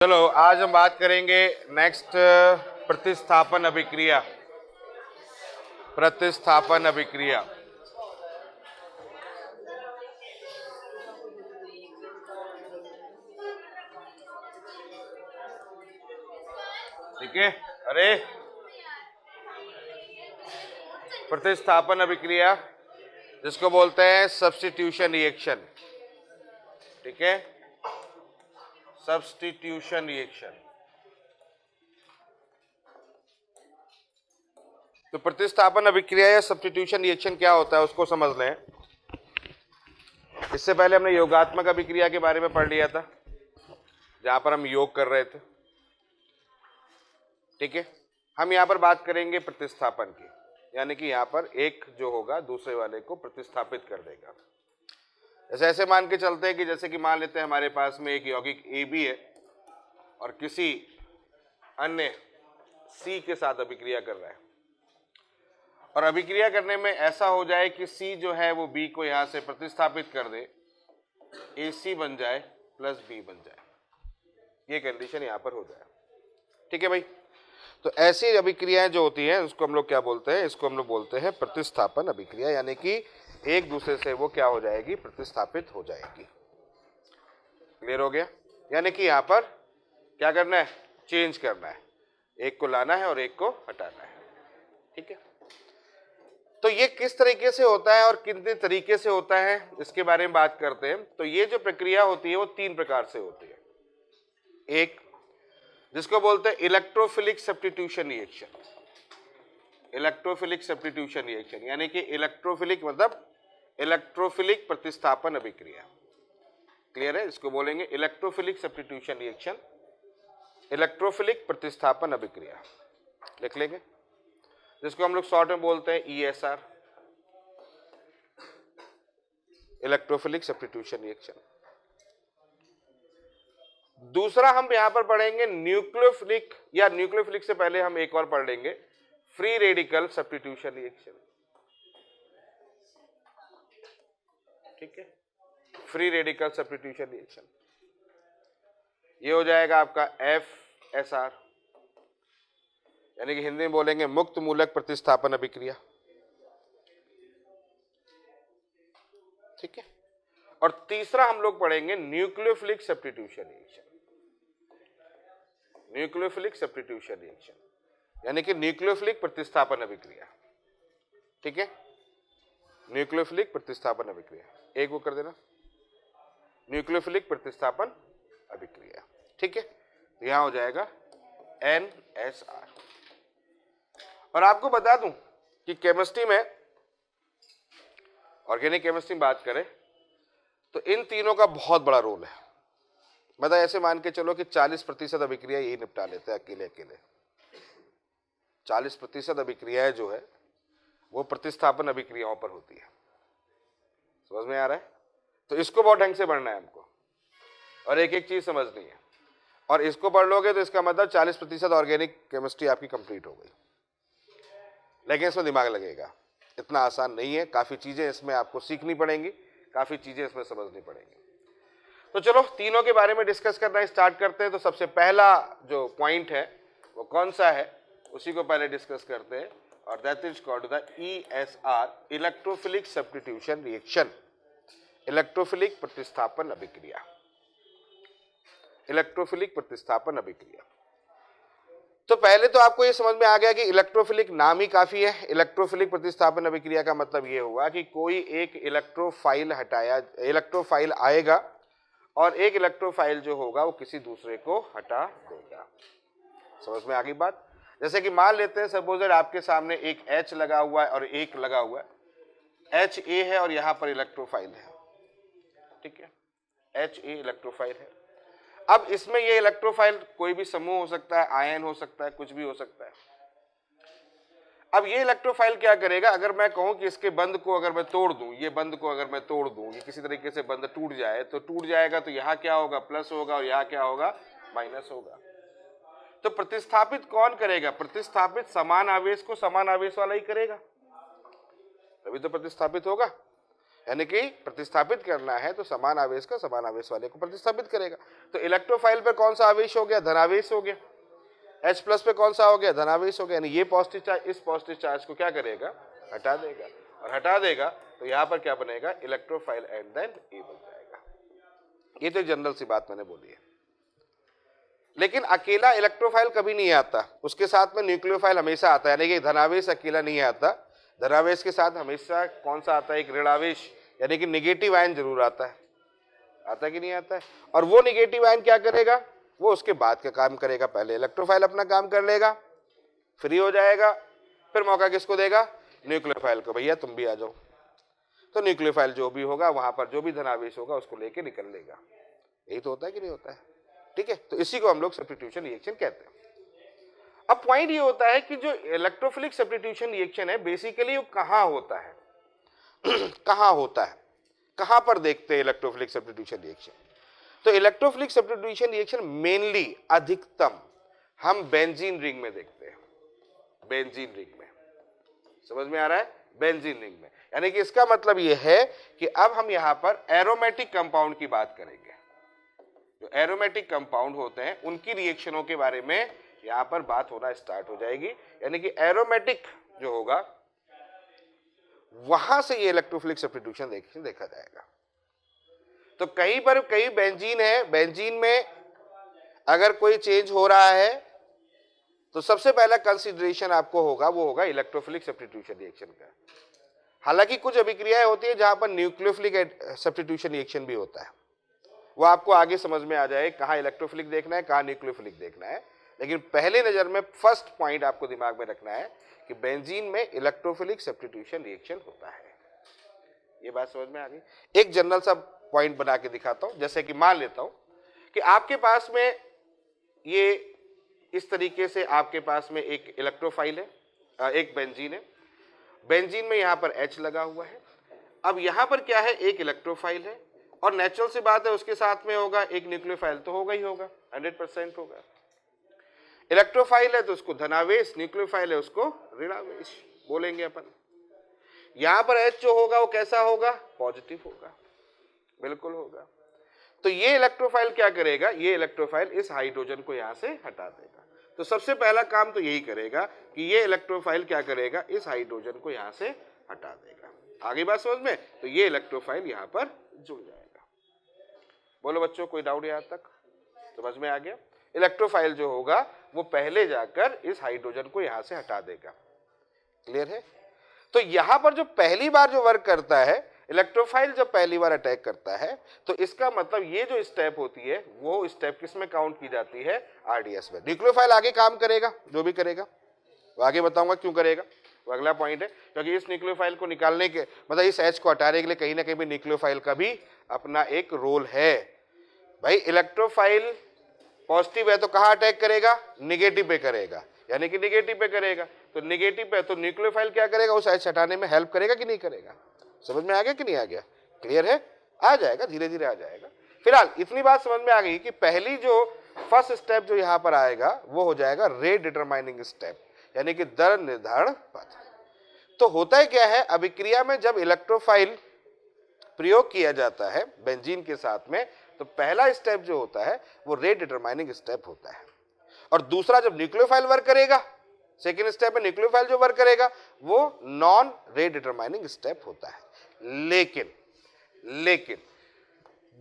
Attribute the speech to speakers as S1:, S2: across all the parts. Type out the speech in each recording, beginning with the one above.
S1: चलो आज हम बात करेंगे नेक्स्ट प्रतिस्थापन अभिक्रिया। प्रतिस्थापन अभिक्रिया ठीक है। अरे प्रतिस्थापन अभिक्रिया जिसको बोलते हैं सब्स्टिट्यूशन रिएक्शन, ठीक है, सब्स्टिट्यूशन रिएक्शन। तो प्रतिस्थापन अभिक्रिया या सब्स्टिट्यूशन रिएक्शन क्या होता है उसको समझ लें। इससे पहले हमने योगात्मक अभिक्रिया के बारे में पढ़ लिया था, जहां पर हम योग कर रहे थे, ठीक है। हम यहां पर बात करेंगे प्रतिस्थापन की, यानी कि यहां पर एक जो होगा दूसरे वाले को प्रतिस्थापित कर देगा। जैसे ऐसे मान के चलते हैं कि जैसे कि मान लेते हैं हमारे पास में एक यौगिक ए बी है और किसी अन्य सी के साथ अभिक्रिया कर रहा है, और अभिक्रिया करने में ऐसा हो जाए कि सी जो है वो बी को यहां से प्रतिस्थापित कर दे, ए सी बन जाए प्लस बी बन जाए, ये कंडीशन यहां पर हो जाए, ठीक है भाई। तो ऐसी अभिक्रियाएं जो होती हैं उसको हम लोग क्या बोलते हैं, इसको हम लोग बोलते हैं प्रतिस्थापन अभिक्रिया, यानी कि एक दूसरे से वो क्या हो जाएगी, प्रतिस्थापित हो जाएगी। क्लियर हो गया? यानी कि यहां पर क्या करना है, चेंज करना है, एक को लाना है और एक को हटाना है, ठीक है। तो ये किस तरीके से होता है और कितने तरीके से होता है इसके बारे में बात करते हैं। तो ये जो प्रक्रिया होती है वो तीन प्रकार से होती है। एक जिसको बोलते हैं electrophilic substitution reaction, electrophilic substitution reaction, यानी कि इलेक्ट्रोफिलिक मतलब इलेक्ट्रोफिलिक प्रतिस्थापन अभिक्रिया। क्लियर है? इसको बोलेंगे इलेक्ट्रोफिलिक सब्स्टिट्यूशन रिएक्शन, इलेक्ट्रोफिलिक प्रतिस्थापन अभिक्रिया, लिख लेंगे, जिसको हम लोग शॉर्ट में बोलते हैं ESR, इलेक्ट्रोफिलिक सब्स्टिट्यूशन रिएक्शन। दूसरा हम यहां पर पढ़ेंगे न्यूक्लियोफिलिक, या न्यूक्लियोफिलिक से पहले हम एक और पढ़ लेंगे फ्री रेडिकल सब्स्टिट्यूशन रिएक्शन, ठीक है, फ्री रेडिकल सब्स्टिट्यूशन रिएक्शन। ये हो जाएगा आपका FSR, यानी कि हिंदी में बोलेंगे मुक्त मूलक प्रतिस्थापन अभिक्रिया, ठीक है। और तीसरा हम लोग पढ़ेंगे nucleophilic substitution reaction, nucleophilic substitution reaction, यानी कि न्यूक्लियोफिलिक प्रतिस्थापन अभिक्रिया, ठीक है, न्यूक्लियोफिलिक प्रतिस्थापन अभिक्रिया, एक वो कर देना, न्यूक्लियोफिलिक प्रतिस्थापन अभिक्रिया, ठीक है। तो यहां हो जाएगा NSR। और आपको बता दूं कि केमिस्ट्री में, ऑर्गेनिक केमिस्ट्री में बात करें तो इन तीनों का बहुत बड़ा रोल है। मतलब ऐसे मान के चलो कि 40% अभिक्रिया यही निपटा लेते हैं अकेले अकेले। 40% अभिक्रियाएं जो है वो प्रतिस्थापन अभिक्रियाओं पर होती है। समझ में आ रहा है? तो इसको बहुत ढंग से पढ़ना है हमको, और एक एक चीज समझनी है, और इसको पढ़ लोगे तो इसका मतलब 40% ऑर्गेनिक केमिस्ट्री आपकी कंप्लीट हो गई। लेकिन इसमें दिमाग लगेगा, इतना आसान नहीं है, काफी चीजें इसमें आपको सीखनी पड़ेंगी, काफी चीजें इसमें समझनी पड़ेंगी। तो चलो तीनों के बारे में डिस्कस करना स्टार्ट करते हैं। तो सबसे पहला जो पॉइंट है वो कौन सा है, उसी को पहले डिस्कस करते हैं, और that is called the ESR, electrophilic substitution reaction, electrophilic प्रतिस्थापन अभिक्रिया, इलेक्ट्रोफिलिक प्रतिस्थापन अभिक्रिया। तो पहले तो आपको ये समझ में आ गया कि इलेक्ट्रोफिलिक नाम ही काफी है। इलेक्ट्रोफिलिक प्रतिस्थापन अभिक्रिया का मतलब ये हुआ कि कोई एक इलेक्ट्रोफाइल हटाया, इलेक्ट्रोफाइल आएगा और एक इलेक्ट्रोफाइल जो होगा वो किसी दूसरे को हटा देगा। समझ में आ गई बात? जैसे कि मान लेते हैं सपोज आपके सामने एक H लगा हुआ है और एक लगा हुआ है, HA है और यहां पर इलेक्ट्रोफाइल है, ठीक है, HA इलेक्ट्रोफाइल है। अब इसमें ये इलेक्ट्रोफाइल कोई भी समूह हो सकता है, आयन हो सकता है, कुछ भी हो सकता है। अब ये इलेक्ट्रोफाइल क्या करेगा, अगर मैं कहूं कि इसके बंध को अगर मैं तोड़ दूं, ये बंध को अगर मैं तोड़ दूं, ये किसी तरीके से बंध टूट जाए तो टूट जाएगा, तो यहां क्या होगा, प्लस होगा, और यहां क्या होगा, माइनस होगा। तो प्रतिस्थापित कौन करेगा, प्रतिस्थापित समान आवेश को समान आवेश वाला ही करेगा, तभी तो प्रतिस्थापित होगा। यानी कि प्रतिस्थापित करना है तो समान आवेश का समान आवेश वाले को प्रतिस्थापित करेगा। तो इलेक्ट्रोफाइल पे कौन सा आवेश हो गया? धनावेश हो गया। H प्लस पे कौन सा हो गया? धनावेश हो गया। यानी ये पॉजिटिव चार्ज इस पॉजिटिव चार्ज को क्या करेगा? हटा देगा, और हटा देगा तो यहाँ पर क्या बनेगा? इलेक्ट्रोफाइल एंड देन ए बन जाएगा। ये तो जनरल सी बात मैंने बोली है। लेकिन अकेला इलेक्ट्रोफाइल कभी नहीं आता, उसके साथ में न्यूक्लियोफाइल हमेशा आता है। यानी कि धनावेश अकेला नहीं आता, धनावेश के साथ हमेशा कौन सा आता है? एक ऋणावेश, यानी कि निगेटिव आयन जरूर आता है। आता कि नहीं आता है? और वो निगेटिव आयन क्या करेगा? वो उसके बाद का काम करेगा। पहले इलेक्ट्रोफाइल अपना काम कर लेगा, फ्री हो जाएगा, फिर मौका किसको देगा? न्यूक्लियोफाइल को, भैया तुम भी आ जाओ। तो न्यूक्लियोफाइल जो भी होगा वहां पर जो भी धनावेश होगा उसको लेके निकल लेगा। यही तो होता है कि नहीं होता है? ठीक है, तो इसी को हम लोग सब्स्टिट्यूशन रिएक्शन कहते हैं। अब पॉइंट ये होता है कि जो इलेक्ट्रोफिलिक सब्स्टिट्यूशन रिएक्शन है बेसिकली वो कहां होता है? कहां होता है, कहां पर देखते हैं इलेक्ट्रोफिलिक सब्स्टिट्यूशन रिएक्शन? तो इलेक्ट्रोफिलिक सब्स्टिट्यूशन रिएक्शन मेनली अधिकतम हम बेंजीन रिंग में देखते हैं। बेंजीन रिंग में, समझ में आ रहा है? बेंजीन रिंग में, यानी कि इसका मतलब यह है कि अब हम यहां पर एरोमेटिक कंपाउंड की बात करेंगे। जो एरोमेटिक कंपाउंड होते हैं उनकी रिएक्शनों के बारे में यहां पर बात होना स्टार्ट हो जाएगी। यानी कि एरोमेटिक जो होगा वहां से ये इलेक्ट्रोफिलिक सब्स्टिट्यूशन रिएक्शन देखा जाएगा। तो कहीं पर कई बेंजीन है, बेंजीन में अगर कोई चेंज हो रहा है तो सबसे पहला कंसीडरेशन आपको होगा वो होगा इलेक्ट्रोफिलिक सब्स्टिट्यूशन रिएक्शन का। हालांकि कुछ अभिक्रियाएं होती है जहां पर न्यूक्लियोफिलिक सब्स्टिट्यूशन रिएक्शन भी होता है, वो आपको आगे समझ में आ जाए कहां इलेक्ट्रोफिलिक देखना है कहां न्यूक्लियोफिलिक देखना है। लेकिन पहले नजर में फर्स्ट पॉइंट आपको दिमाग में रखना है कि बेंजीन में इलेक्ट्रोफिलिक सब्स्टिट्यूशन रिएक्शन होता है। ये बात समझ में आ गई? एक जनरल सा पॉइंट बना के दिखाता हूं। जैसे कि मान लेता हूं कि आपके पास में ये इस तरीके से आपके पास में एक इलेक्ट्रोफाइल है, एक बेंजीन है। बेंजीन में यहां पर H लगा हुआ है। अब यहां पर क्या है? एक इलेक्ट्रोफाइल है, और नेचुरल सी बात है उसके साथ में होगा एक न्यूक्लियोफाइल, तो होगा ही होगा, 100% होगा। इलेक्ट्रोफाइल है तो उसको धनावेश, न्यूक्लियोफाइल है उसको ऋणावेश बोलेंगे अपन। यहां पर H जो होगा वो कैसा होगा? पॉजिटिव होगा, बिल्कुल होगा। तो ये इलेक्ट्रोफाइल क्या करेगा? ये इलेक्ट्रोफाइल इस हाइड्रोजन को यहां से हटा देगा। तो सबसे पहला काम तो यही करेगा कि ये इलेक्ट्रोफाइल क्या करेगा? इस हाइड्रोजन को यहां से हटा देगा। आगे बात समझ में? तो ये इलेक्ट्रोफाइल यहां पर जुड़ जाएगा। बोलो बच्चों, कोई डाउट यहां तक समझ में आ गया? इलेक्ट्रोफाइल जो होगा वो पहले जाकर इस हाइड्रोजन को यहां से हटा देगा। क्लियर है? तो यहां पर जो पहली बार जो वर्क करता है इलेक्ट्रोफाइल, जब पहली बार अटैक करता है तो इसका मतलब ये जो स्टेप होती है वो स्टेप किस में काउंट की जाती है? आरडीएस में। न्यूक्लियोफाइल आगे काम करेगा, जो भी करेगा वो आगे बताऊंगा क्यों करेगा, वो अगला पॉइंट है। क्योंकि इस न्यूक्लियोफाइल को निकालने के मतलब इस H को हटाने के लिए कहीं ना कहीं भी न्यूक्लियोफाइल का भी अपना एक रोल है। भाई इलेक्ट्रोफाइल पॉजिटिव है तो कहां अटैक करेगा? निगेटिव पे करेगा, यानी कि निगेटिव पे करेगा। तो निगेटिव पे तो न्यूक्लियोफाइल क्या करेगा? उस H हटाने में हेल्प करेगा कि नहीं करेगा? समझ में आ गया कि नहीं आ गया? क्लियर है? आ जाएगा, धीरे धीरे आ जाएगा। फिलहाल इतनी बात समझ में आ गई कि पहली जो फर्स्ट स्टेप जो यहां पर आएगा वो हो जाएगा रेट डिटरमाइनिंग स्टेप, यानी कि दर निर्धारण पथ। तो होता है क्या है? अभिक्रिया में जब इलेक्ट्रोफाइल प्रयोग किया जाता है बेंजीन के साथ में तो पहला स्टेप जो होता है वो रेट डिटरमाइनिंग स्टेप होता है, और दूसरा जब न्यूक्लियोफाइल वर्क करेगा, सेकेंड स्टेप में न्यूक्लियोफाइल जो वर्क करेगा वो नॉन रेट डिटरमाइनिंग स्टेप होता है। लेकिन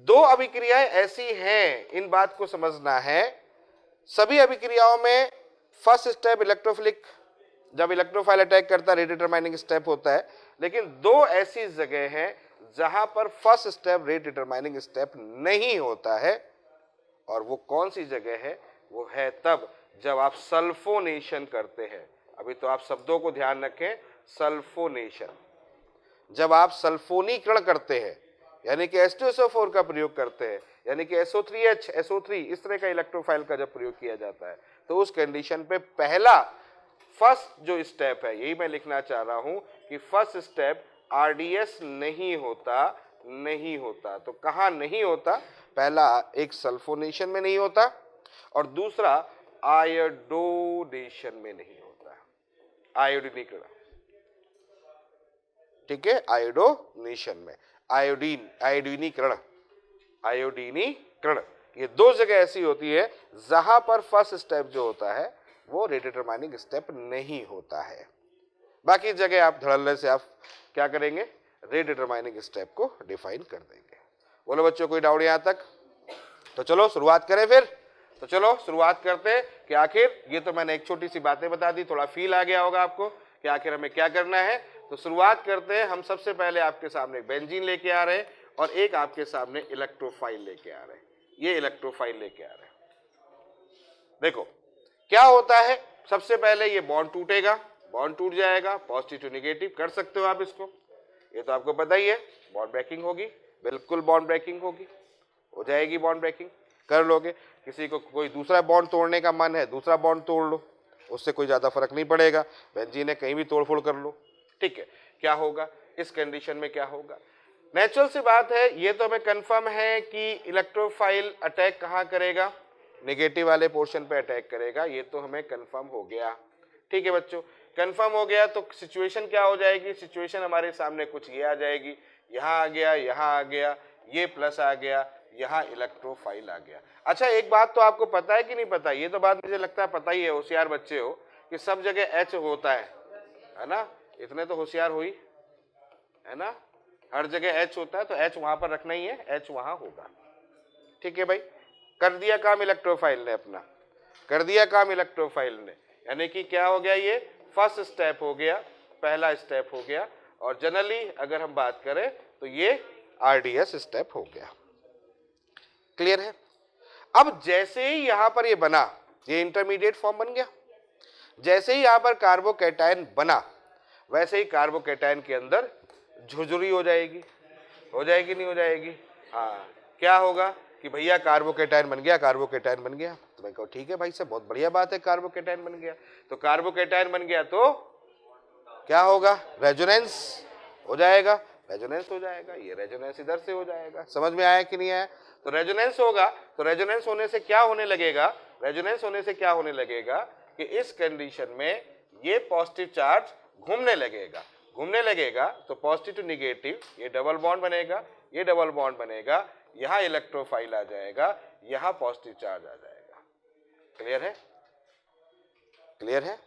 S1: दो अभिक्रियाएं ऐसी हैं, इन बात को समझना है। सभी अभिक्रियाओं में फर्स्ट स्टेप इलेक्ट्रोफिलिक, जब इलेक्ट्रोफाइल अटैक करता है रेट डिटरमाइनिंग स्टेप होता है। लेकिन दो ऐसी जगह हैं जहां पर first step rate determining step नहीं होता है, और वो कौन सी जगह है? वो है तब जब आप सल्फोनेशन करते हैं। अभी तो आप शब्दों को ध्यान रखें, सल्फोनेशन। जब आप सल्फोनीकरण करते हैं यानी कि H2SO4 का प्रयोग करते हैं, यानी कि SO3H, SO3 इस तरह का इलेक्ट्रोफाइल का जब प्रयोग किया जाता है तो उस कंडीशन पे पहला फर्स्ट जो स्टेप है, यही मैं लिखना चाह रहा हूं कि फर्स्ट स्टेप आरडीएस नहीं होता। तो कहां नहीं होता? पहला एक सल्फोनेशन में नहीं होता और दूसरा आयोडोनेशन में नहीं होता, आयोडीनीकरण। ठीक है, आयोडोनेशन में। आयोडीनीकरण। आयोडीनीकरण ये दो जगह ऐसी होती है जहां पर फर्स्ट स्टेप जो होता है वो रिडिटरमाइनिंग स्टेप नहीं होता है। बाकी जगह आप धड़ल्ले से आप क्या करेंगे, रिडिटरमाइनिंग स्टेप को डिफाइन कर देंगे। बोलो बच्चों, कोई डाउट यहां तक? तो चलो शुरुआत करें फिर। तो चलो शुरुआत करते हैं कि आखिर ये तो मैंने एक छोटी सी बातें बता दी, थोड़ा फील आ गया होगा आपको कि आखिर हमें क्या करना है। तो शुरुआत करते हैं। हम सबसे पहले आपके सामने बेंजीन लेके आ रहे हैं और एक आपके सामने इलेक्ट्रोफाइल लेके आ रहे हैं। ये इलेक्ट्रोफाइल लेके आ रहे हैं। देखो क्या होता है, सबसे पहले ये बॉन्ड टूटेगा, बॉन्ड टूट जाएगा, पॉजिटिव टू निगेटिव कर सकते हो आप इसको, ये तो आपको पता ही है। बॉन्ड ब्रेकिंग होगी, बिल्कुल बॉन्ड ब्रेकिंग होगी, हो जाएगी बॉन्ड ब्रेकिंग, कर लोगे। किसी को कोई दूसरा बॉन्ड तोड़ने का मन है, दूसरा बॉन्ड तोड़ लो, उससे कोई ज्यादा फर्क नहीं पड़ेगा। बेंजीन है, कहीं भी तोड़फोड़ कर लो, ठीक है। क्या होगा इस कंडीशन में, क्या होगा? नेचुरल सी बात है, ये तो हमें कंफर्म है कि इलेक्ट्रोफाइल अटैक कहाँ करेगा, नेगेटिव वाले पोर्शन पे अटैक करेगा, ये तो हमें कंफर्म हो गया। ठीक है बच्चों, कंफर्म हो गया। तो सिचुएशन क्या हो जाएगी, सिचुएशन हमारे सामने कुछ ये आ जाएगी, यहाँ आ गया, यहाँ आ गया, ये प्लस आ गया, यहाँ इलेक्ट्रोफाइल आ गया। अच्छा एक बात तो आपको पता है कि नहीं पता, ये तो बात मुझे लगता है पता ही है, होशियार बच्चे हो, कि सब जगह एच होता है ना, इतने तो होशियार हुई है ना, हर जगह एच होता है, तो एच वहां पर रखना ही है, एच वहां होगा। ठीक है भाई, कर दिया काम इलेक्ट्रोफाइल ने अपना, कर दिया काम इलेक्ट्रोफाइल ने, यानी कि क्या हो गया, ये फर्स्ट स्टेप हो गया, पहला स्टेप हो गया। और जनरली अगर हम बात करें तो ये आरडीएस स्टेप हो गया। क्लियर है? अब जैसे ही यहां पर ये बना, ये इंटरमीडिएट फॉर्म बन गया, जैसे ही यहां पर कार्बोकैटायन बना, वैसे ही कार्बोकैटायन के अंदर झुरझुरी हो जाएगी नहीं हो जाएगी? हाँ, क्या होगा कि भैया कार्बोकैटायन बन गया, कार्बोकैटायन बन गया। तो मैं कहूँ ठीक है भाई साहब, बहुत बढ़िया बात है, कार्बोकैटायन बन गया। तो कार्बोकैटायन बन गया तो क्या होगा, रेजोनेंस हो जाएगा, रेजोनेंस हो जाएगा, ये रेजोनेंस इधर से हो जाएगा। समझ में आया कि नहीं आया? तो रेजोनेंस होगा, तो रेजोनेंस होने से क्या होने लगेगा, रेजोनेंस होने से क्या होने लगेगा कि इस कंडीशन में ये पॉजिटिव चार्ज घूमने लगेगा, घूमने लगेगा तो पॉजिटिव टू निगेटिव, ये डबल बॉन्ड बनेगा, ये डबल बॉन्ड बनेगा, यहां इलेक्ट्रोफाइल आ जाएगा, यहां पॉजिटिव चार्ज आ जाएगा। क्लियर है? क्लियर है?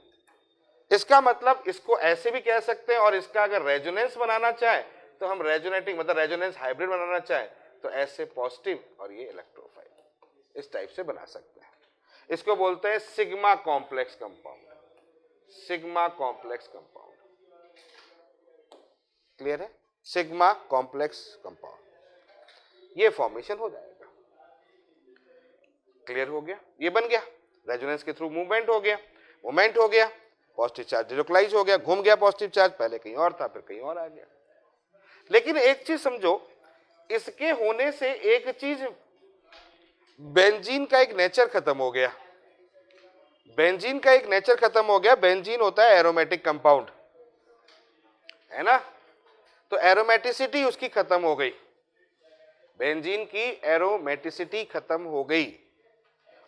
S1: इसका मतलब इसको ऐसे भी कह सकते हैं, और इसका अगर रेजोनेंस बनाना चाहे तो हम रेजोनेटिंग मतलब रेजोनेंस हाइब्रिड बनाना चाहे तो ऐसे पॉजिटिव और ये इलेक्ट्रोफाइल इस टाइप से बना सकते हैं। इसको बोलते हैं sigma complex compound, sigma complex compound. Clear है? सिग्मा कॉम्प्लेक्स कंपाउंड, ये फॉर्मेशन हो जाएगा। क्लियर हो गया? ये बन गया, रेजोनेंस के थ्रू मूवमेंट हो गया, मूवमेंट हो गया, पॉजिटिव चार्ज लोकलाइज हो गया, घूम गया पॉजिटिव चार्ज, पहले कहीं और था फिर कहीं और आ गया। लेकिन एक चीज समझो, इसके होने से एक चीज, बेंजीन का एक नेचर खत्म हो गया, बेंजीन का एक नेचर खत्म हो गया। बेंजीन होता है एरोमेटिक कंपाउंड, है ना, तो एरोमेटिसिटी उसकी खत्म हो गई, बेंजीन की एरोमेटिसिटी खत्म हो गई।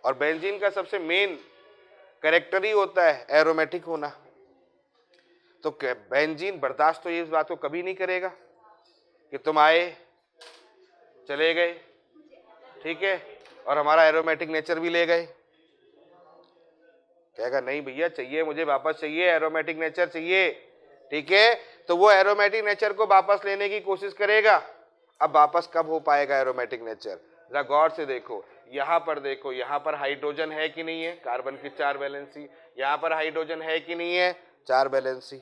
S1: और बेंजीन का सबसे मेन कैरेक्टर ही होता है एरोमेटिक होना। तो बेंजीन बर्दाश्त तो ये इस बात को कभी नहीं करेगा कि तुम आए चले गए, ठीक है, और हमारा एरोमेटिक नेचर भी ले गए। कहेगा नहीं भैया, चाहिए मुझे, वापस चाहिए, एरोमेटिक नेचर चाहिए, ठीक है। तो वो एरोमेटिक नेचर को वापस लेने की कोशिश करेगा। अब वापस कब हो पाएगा एरोमेटिक नेचर? जरा गौर से देखो, यहां पर देखो, यहां पर हाइड्रोजन है कि नहीं है, कार्बन की 4 वैलेंसी, यहां पर हाइड्रोजन है कि नहीं है, 4 वैलेंसी।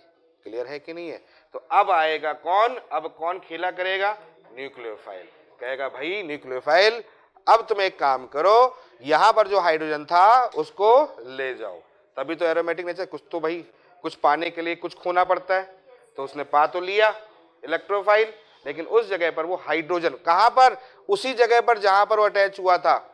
S1: क्लियर है कि नहीं है? तो अब आएगा कौन, अब कौन खेला करेगा, न्यूक्लियोफाइल। कहेगा भाई न्यूक्लियोफाइल, अब तुम एक काम करो, यहां पर जो हाइड्रोजन था उसको ले जाओ। तभी तो एरोमेटिक नेचर, कुछ तो भाई, कुछ पाने के लिए कुछ खोना पड़ता है, तो उसने पा तो लिया इलेक्ट्रोफाइल, लेकिन उस जगह पर वो हाइड्रोजन, कहां पर, उसी जगह पर जहां पर वो अटैच हुआ था,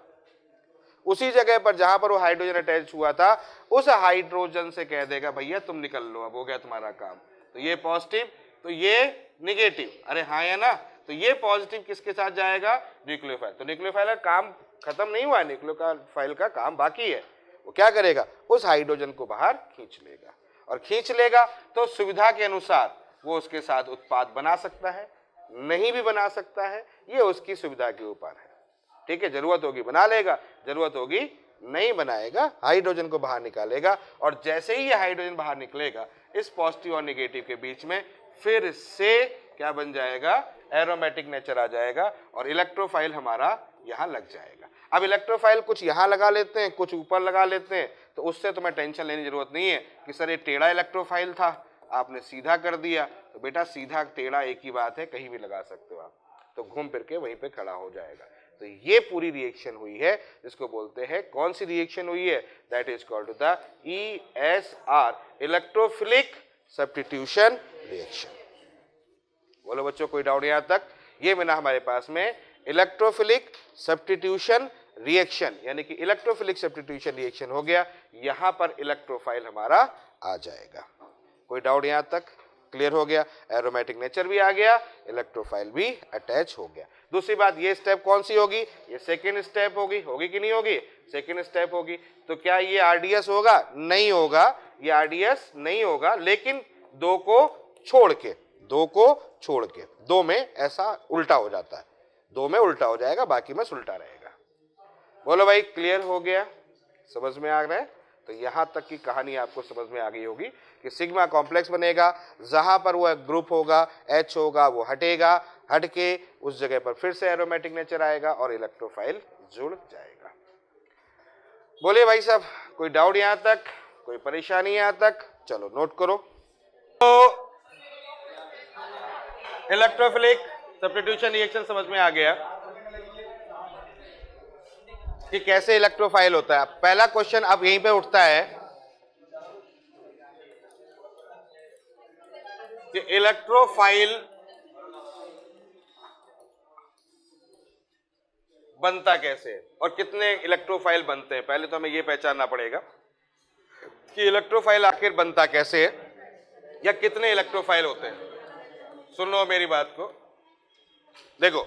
S1: उसी जगह पर जहां पर वो हाइड्रोजन अटैच हुआ था, उस हाइड्रोजन से कह देगा भैया तुम निकल लो, अब हो गया तुम्हारा काम। तो ये पॉजिटिव, तो ये निगेटिव, अरे हाँ या ना, तो ये पॉजिटिव किसके साथ जाएगा, न्यूक्लियोफाइल। तो न्यूक्लियोफाइल का काम खत्म नहीं हुआ है, न्यूक्लियोफाइल का काम बाकी है। वो क्या करेगा, उस हाइड्रोजन को बाहर खींच लेगा, और खींच लेगा तो सुविधा के अनुसार वो उसके साथ उत्पाद बना सकता है। नहीं भी बना सकता है, ये उसकी सुविधा के ऊपर है। ठीक है, जरूरत होगी बना लेगा, जरूरत होगी नहीं बनाएगा, हाइड्रोजन को बाहर निकालेगा, और जैसे ही ये हाइड्रोजन बाहर निकलेगा इस पॉजिटिव और नेगेटिव के बीच में फिर से क्या बन जाएगा, एरोमेटिक नेचर आ जाएगा और इलेक्ट्रोफाइल हमारा यहां लग जाएगा। अब इलेक्ट्रोफाइल कुछ यहां लगा लेते हैं, कुछ ऊपर लगा लेते हैं, तो उससे तुम्हें टेंशन लेने की जरूरत नहीं है कि सर ये टेढ़ा इलेक्ट्रोफाइल था आपने सीधा कर दिया, तो बेटा सीधा टेढ़ा एक ही बात है, कहीं भी लगा सकते हो आप, तो घूम फिर के वहीं पे खड़ा हो जाएगा। तो ये पूरी रिएक्शन हुई है जिसको बोलते हैं, कौन सी रिएक्शन हुई है, that is called the ESR, electrophilic substitution reaction. बोलो बच्चों, कोई डाउट यहां तक? ये बना हमारे पास में इलेक्ट्रोफिलिक सब्स्टिट्यूशन रिएक्शन, यानी कि इलेक्ट्रोफिलिक सब्स्टिट्यूशन रिएक्शन हो गया, यहां पर इलेक्ट्रोफाइल हमारा आ जाएगा। कोई डाउट यहां तक? क्लियर हो गया, एरोमेटिक नेचर भी आ गया, इलेक्ट्रोफाइल भी अटैच हो गया। दूसरी बात, ये स्टेप कौन सी होगी, ये सेकेंड स्टेप होगी, होगी कि नहीं होगी, सेकेंड स्टेप होगी। तो क्या ये RDS होगा? नहीं होगा, ये RDS नहीं होगा, लेकिन दो को छोड़ के, दो में ऐसा उल्टा हो जाता है, दो में उल्टा हो जाएगा, बाकी में सुलटा रहेगा। बोलो भाई, क्लियर हो गया, समझ में आ रहा है? तो यहां तक की कहानी आपको समझ में आ गई होगी कि सिग्मा कॉम्प्लेक्स बनेगा, जहां पर वो ग्रुप होगा, H होगा, वो हटेगा, हट के उस जगह पर फिर से एरोमेटिक नेचर आएगा और इलेक्ट्रोफाइल जुड़ जाएगा। बोलिए भाई साहब, कोई डाउट यहां तक, कोई परेशानी यहां तक? चलो नोट करो। तो इलेक्ट्रोफिलिक सब्स्टिट्यूशन रिएक्शन समझ में आ गया कि कैसे इलेक्ट्रोफाइल होता है। पहला क्वेश्चन अब यहीं पे उठता है कि इलेक्ट्रोफाइल बनता कैसे है और कितने इलेक्ट्रोफाइल बनते हैं। पहले तो हमें यह पहचानना पड़ेगा कि इलेक्ट्रोफाइल आखिर बनता कैसे है या कितने इलेक्ट्रोफाइल होते हैं। सुन लो मेरी बात को, देखो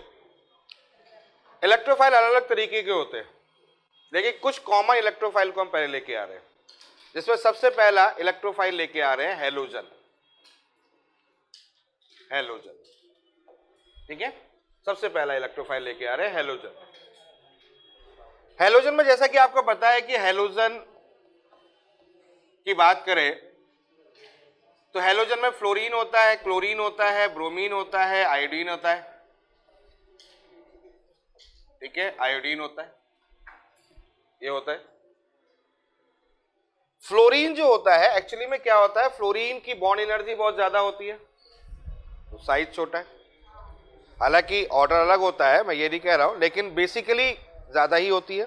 S1: इलेक्ट्रोफाइल अलग अलग तरीके के होते हैं, लेकिन कुछ कॉमन इलेक्ट्रोफाइल को हम पहले लेके आ रहे हैं, जिसमें सबसे पहला इलेक्ट्रोफाइल लेके आ रहे हैं हैलोजन। हैलोजन, ठीक है, सबसे पहला इलेक्ट्रोफाइल लेके आ रहे हैं हैलोजन। हैलोजन में जैसा कि आपको पता है कि हैलोजन की बात करें तो हैलोजन में फ्लोरीन होता है, क्लोरीन होता है, ब्रोमीन होता है, आयोडीन होता है, ठीक है, आयोडीन होता है, ये होता है। फ्लोरीन जो होता है एक्चुअली में क्या होता है, फ्लोरीन की बॉन्ड एनर्जी बहुत ज्यादा होती है, तो साइज छोटा है, हालांकि ऑर्डर अलग होता है, मैं ये नहीं कह रहा हूं, लेकिन बेसिकली ज्यादा ही होती है।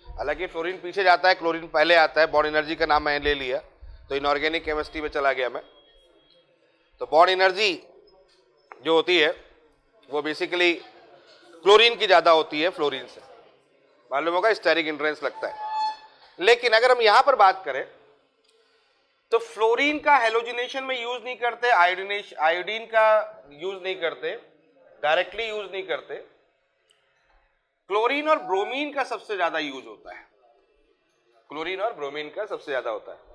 S1: हालांकि फ्लोरीन पीछे जाता है, क्लोरीन पहले आता है, बॉन्ड एनर्जी का नाम मैंने ले लिया तो इनऑर्गेनिक केमिस्ट्री में चला गया मैं। तो बॉन्ड एनर्जी जो होती है वो बेसिकली क्लोरीन की ज्यादा होती है फ्लोरीन से, मालूम होगा, स्टेरिक इंट्रेंस लगता है। लेकिन अगर हम यहां पर बात करें तो फ्लोरीन का हेलोजिनेशन में यूज नहीं करते, आयोडीन का यूज नहीं करते, डायरेक्टली यूज नहीं करते, क्लोरीन और ब्रोमीन का सबसे ज्यादा यूज होता है, क्लोरीन और ब्रोमीन का सबसे ज्यादा होता है।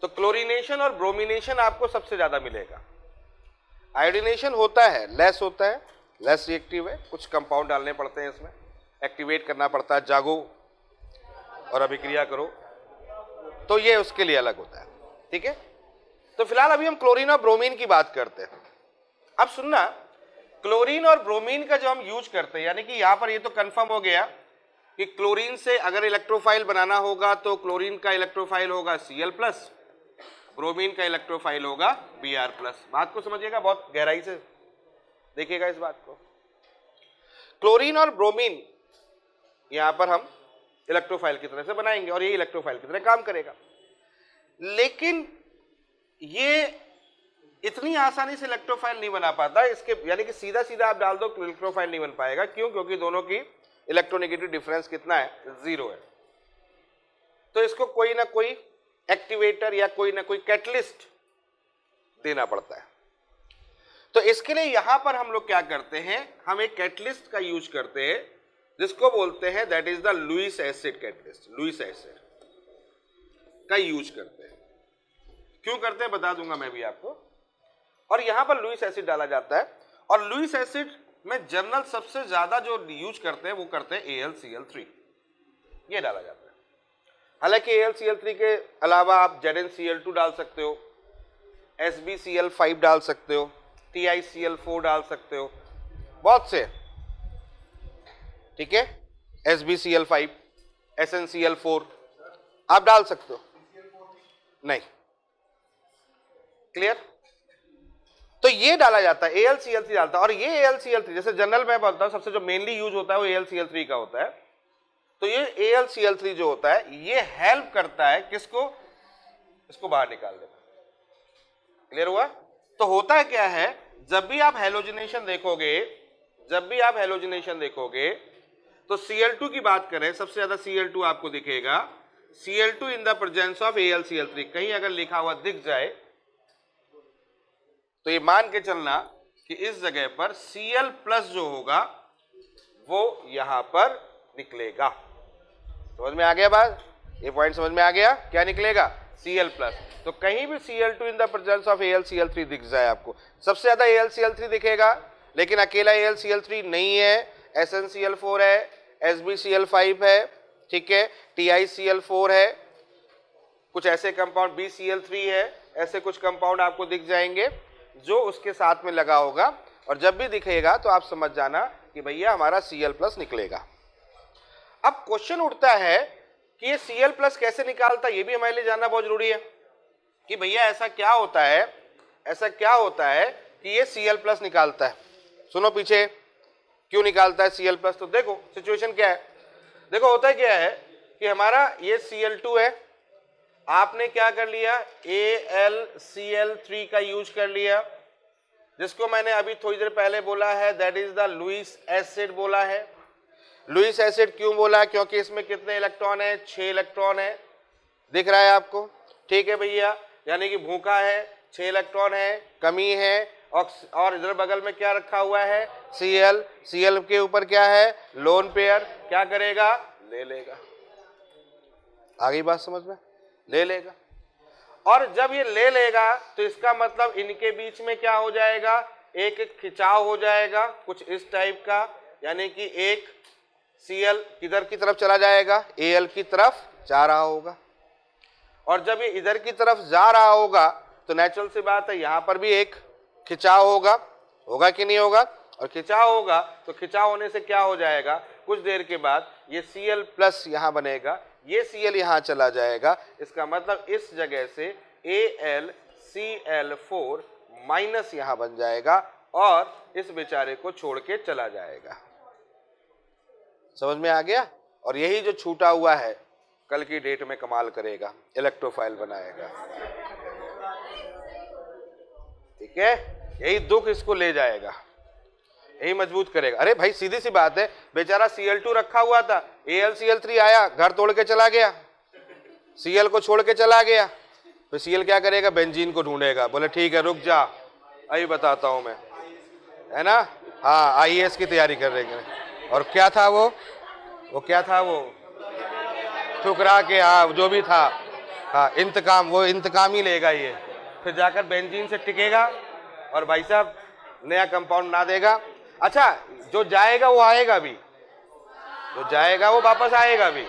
S1: तो क्लोरीनेशन और ब्रोमिनेशन आपको सबसे ज्यादा मिलेगा। आयोडीनेशन होता है, लेस होता है, लेस रिएक्टिव है, कुछ कंपाउंड डालने पड़ते हैं इसमें, एक्टिवेट करना पड़ता है, जागो और अभिक्रिया करो, तो ये उसके लिए अलग होता है, ठीक है। तो फिलहाल अभी हम क्लोरीन और ब्रोमीन की बात करते हैं। अब सुनना, क्लोरीन और ब्रोमीन का जो हम यूज करते हैं, यानी कि यहां पर ये तो कंफर्म हो गया कि क्लोरीन से अगर इलेक्ट्रोफाइल बनाना होगा तो क्लोरीन का इलेक्ट्रोफाइल होगा Cl+, ब्रोमीन का इलेक्ट्रोफाइल होगा Br+। बात को समझिएगा, बहुत गहराई से देखिएगा इस बात को। क्लोरीन और ब्रोमीन यहां पर हम इलेक्ट्रोफाइल की तरह से बनाएंगे और ये इलेक्ट्रोफाइल की तरह काम करेगा, लेकिन ये इतनी आसानी से इलेक्ट्रोफाइल नहीं बना पाता इसके, यानी कि सीधा सीधा आप डाल दो तो इलेक्ट्रोफाइल नहीं बन पाएगा। क्यों? क्योंकि दोनों की इलेक्ट्रोनेगेटिव डिफरेंस कितना है, 0 है। तो इसको कोई ना कोई एक्टिवेटर या कोई ना कोई कैटलिस्ट देना पड़ता है। तो इसके लिए यहां पर हम लोग क्या करते हैं, हम एक कैटलिस्ट का यूज करते हैं जिसको बोलते हैं that is the Lewis acid catalyst. Lewis acid का यूज करते हैं। क्यों करते हैं बता दूंगा मैं भी आपको। और यहां पर लुईस एसिड डाला जाता है और लुईस एसिड में जनरल सबसे ज्यादा जो यूज करते हैं वो करते हैं AlCl3, ये डाला जाता है। हालांकि AlCl3 के अलावा आप ZnCl2 डाल सकते हो, SbCl5 डाल सकते हो, TiCl4 डाल सकते हो, बहुत से, ठीक है, SbCl5, SnCl4 आप डाल सकते हो, नहीं, क्लियर। तो ये डाला जाता है, AlCl3 डालता है। और ये AlCl3 जैसे जनरल में बोलता हूं सबसे जो मेनली यूज होता है वो AlCl3 का होता है। तो ये AlCl3 जो होता है ये हेल्प करता है किसको, इसको बाहर निकाल देना। क्लियर हुआ। तो होता है क्या है, जब भी आप हेलोजिनेशन देखोगे, जब भी आप हेलोजिनेशन देखोगे तो Cl2 की बात करें, सबसे ज्यादा Cl2 आपको दिखेगा, Cl2 in the presence of AlCl3। कहीं अगर लिखा हुआ दिख जाए तो ये मान के चलना कि इस जगह पर Cl प्लस जो होगा वो यहां पर निकलेगा। समझ में आ गया बात, ये पॉइंट समझ में आ गया, क्या निकलेगा, Cl प्लस। तो कहीं भी Cl2 in the presence of AlCl3 दिख जाए आपको, सबसे ज्यादा AlCl3 दिखेगा, लेकिन अकेला AlCl3 नहीं है, SnCl4 है, SbCl5 है, ठीक है, TiCl4 है, कुछ ऐसे कंपाउंड BCl3 है, ऐसे कुछ कंपाउंड आपको दिख जाएंगे जो उसके साथ में लगा होगा। और जब भी दिखेगा तो आप समझ जाना कि भैया हमारा Cl प्लस निकलेगा। अब क्वेश्चन उठता है कि ये Cl प्लस कैसे निकालता है, ये भी हमारे लिए जानना बहुत जरूरी है कि भैया ऐसा क्या होता है, ऐसा क्या होता है कि ये Cl प्लस निकालता है। सुनो पीछे, क्यों निकालता है Cl प्लस। तो देखो सिचुएशन क्या है, देखो होता है क्या है कि हमारा ये Cl2 है, आपने क्या कर लिया, AlCl3 का यूज कर लिया, जिसको मैंने अभी थोड़ी देर पहले बोला है that is the Lewis acid बोला है। लुईस एसिड क्यों बोला, क्योंकि इसमें कितने इलेक्ट्रॉन है, 6 इलेक्ट्रॉन है, दिख रहा है आपको, ठीक है भैया, यानी कि भूखा है, 6 इलेक्ट्रॉन है, कमी है, और इधर बगल में क्या रखा हुआ है, Cl के ऊपर क्या है, लोन पेयर, क्या करेगा, ले लेगा। आगे बात समझ में, ले लेगा। और जब ये ले लेगा तो इसका मतलब इनके बीच में क्या हो जाएगा, एक खिंचाव हो जाएगा कुछ इस टाइप का, यानी कि एक Cl किधर की तरफ चला जाएगा, Al की तरफ जा रहा होगा। और जब ये इधर की तरफ जा रहा होगा तो नेचुरल सी बात है यहां पर भी एक खिंचाव होगा, होगा कि नहीं होगा। और खिंचाव होगा तो खिंचाव होने से क्या हो जाएगा, कुछ देर के बाद ये Cl प्लस यहां बनेगा, ये Cl यहां चला जाएगा, इसका मतलब इस जगह से AlCl4 माइनस यहां बन जाएगा और इस बेचारे को छोड़ के चला जाएगा। समझ में आ गया। और यही जो छूटा हुआ है कल की डेट में कमाल करेगा, इलेक्ट्रोफाइल बनाएगा, ठीक है, यही दुख इसको ले जाएगा, यही मजबूत करेगा। अरे भाई सीधी सी बात है, बेचारा Cl2 रखा हुआ था, AlCl3 आया, घर तोड़ के चला गया, Cl को छोड़ के चला गया, फिर Cl क्या करेगा, बेंजीन को ढूंढेगा, बोले ठीक है रुक जा, अभी बताता हूं मैं, है ना, हाँ IAS की तैयारी कर रहे हैं। और क्या था वो क्या था, वो ठुकरा के, हाँ जो भी था, हाँ इंतकाम, वो इंतकाम ही लेगा ये, फिर जाकर बेंजीन से टिकेगा और भाई साहब नया कंपाउंड ना देगा। अच्छा जो जाएगा वो आएगा भी, जो जाएगा वो वापस आएगा भी,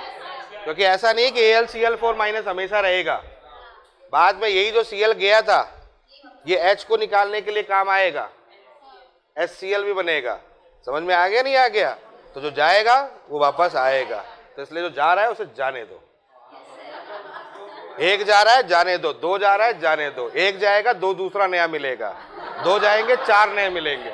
S1: क्योंकि ऐसा नहीं कि AlCl4 माइनस हमेशा रहेगा, बाद में यही जो Cl गया था ये H को निकालने के लिए काम आएगा, HCl भी बनेगा। समझ में आ गया नहीं आ गया। तो जो जाएगा वो वापस आएगा, तो इसलिए जो जा रहा है उसे जाने दो, एक जा रहा है जाने दो, दो जा रहा है जाने दो, एक जाएगा दो दूसरा नया मिलेगा, दो जाएंगे 4 नए मिलेंगे।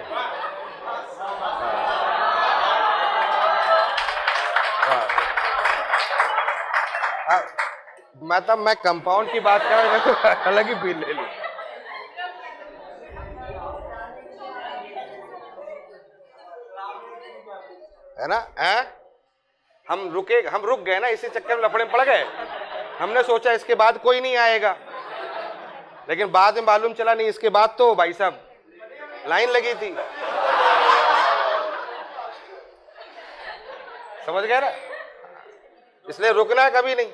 S1: मतलब मैं कंपाउंड की बात कर रहा हूं, अलग ही फील ले ली। है ना, हम रुक गए ना, इसी चक्कर में लफड़े में पड़ गए। हमने सोचा इसके बाद कोई नहीं आएगा, लेकिन बाद में मालूम चला नहीं, इसके बाद तो भाई साहब लाइन लगी थी। समझ गए ना, इसलिए रुकना कभी नहीं,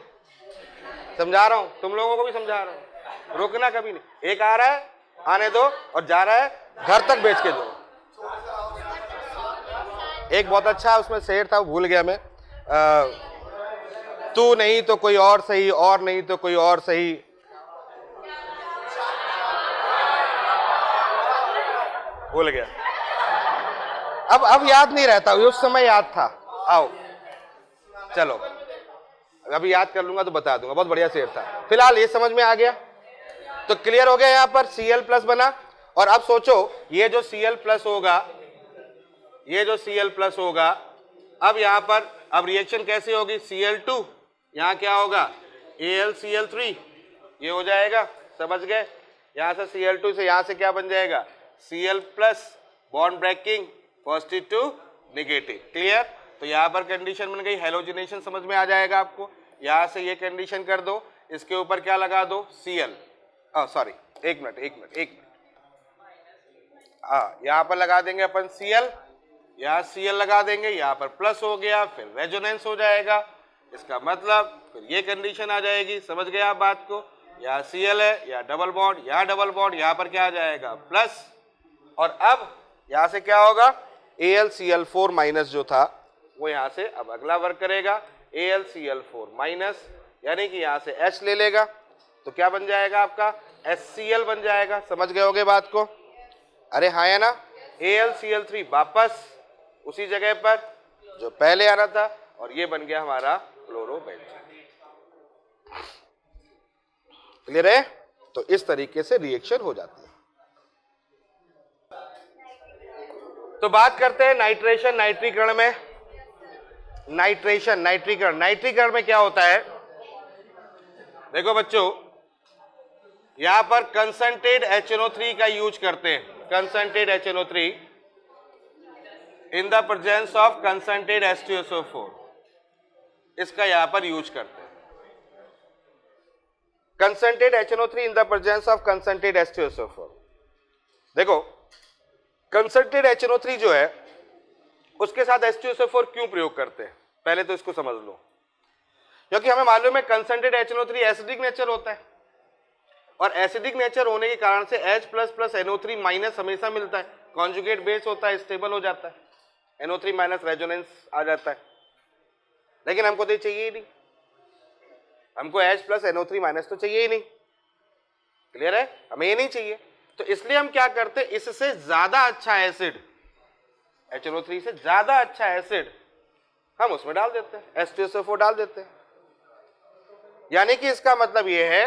S1: समझा रहा हूं, तुम लोगों को भी समझा रहा हूं, रुकना कभी नहीं। एक आ रहा है आने दो, और जा रहा है घर तक बेच के दो। एक बहुत अच्छा उसमें शेर था, भूल गया मैं, तू नहीं तो कोई और सही, और नहीं तो कोई और सही, भूल गया, अब याद नहीं रहता, उस समय याद था। आओ चलो अभी याद कर लूंगा तो बता दूंगा, बहुत बढ़िया शेर था। फिलहाल ये समझ में आ गया, तो क्लियर हो गया। यहां पर Cl प्लस बना, और अब सोचो ये जो Cl प्लस होगा, ये जो Cl प्लस होगा, अब यहां पर अब रिएक्शन कैसी होगी, Cl2, यहां क्या होगा AlCl3, ये हो जाएगा, समझ गए। यहां से Cl2 से यहां से क्या बन जाएगा Cl plus, bond breaking, positive negative, clear. तो यहां पर कंडीशन बन गई, हेलोजिनेशन समझ में आ जाएगा आपको। यहां से ये कंडीशन कर दो, इसके ऊपर क्या लगा दो Cl, सॉरी एक मिनट, यहां पर लगा देंगे अपन Cl, यहां Cl लगा देंगे, यहां पर प्लस हो गया, फिर रेजोनेंस हो जाएगा, इसका मतलब फिर ये कंडीशन आ जाएगी, समझ गए आप बात को। यहाँ Cl है, यहाँ डबल बॉन्ड, यहाँ डबल बॉन्ड, यहाँ पर क्या आ जाएगा प्लस, और अब यहाँ से क्या होगा AlCl4 माइनस जो था वो यहाँ से अब अगला वर्क करेगा, AlCl4 माइनस, यानी कि यहाँ से H ले लेगा, तो क्या बन जाएगा आपका HCl बन जाएगा, समझ गए होगे बात को। अरे हाँ या ना, AlCl3 वापस उसी जगह पर जो पहले आना था, और ये बन गया हमारा क्लोरोबेंजीन। क्लियर है। तो इस तरीके से रिएक्शन हो जाती है। तो बात करते हैं नाइट्रेशन नाइट्रीकरण में। नाइट्रेशन नाइट्रीकरण में क्या होता है, देखो बच्चों, यहां पर कंसंट्रेट HNO3 का यूज करते हैं, concentrate HNO3 in the presence of concentrate H2SO4, इसका यहां पर यूज करते हैं, concentrate HNO3 in the presence of concentrate H2SO4। देखो कंसंट्रेट HNO3 जो है उसके साथ H2SO4 क्यों प्रयोग करते हैं, पहले तो इसको समझ लो। क्योंकि हमें मालूम है कंसंट्रेट HNO3 एसिडिक नेचर होता है, और एसिडिक नेचर होने के कारण से H++NO3 माइनस हमेशा मिलता है, कॉन्जुगेट बेस होता है, स्टेबल हो जाता है, NO3 माइनस रेजोनेंस आ जाता है। लेकिन हमको तो चाहिए ही नहीं, हमको H+NO3 माइनस तो चाहिए ही नहीं, क्लियर है, हमें ये नहीं चाहिए। तो इसलिए हम क्या करते हैं, इससे ज्यादा अच्छा एसिड, HNO3 से ज्यादा अच्छा एसिड हम उसमें डाल देते हैं, H2SO4 डाल देते हैं। यानी कि इसका मतलब ये है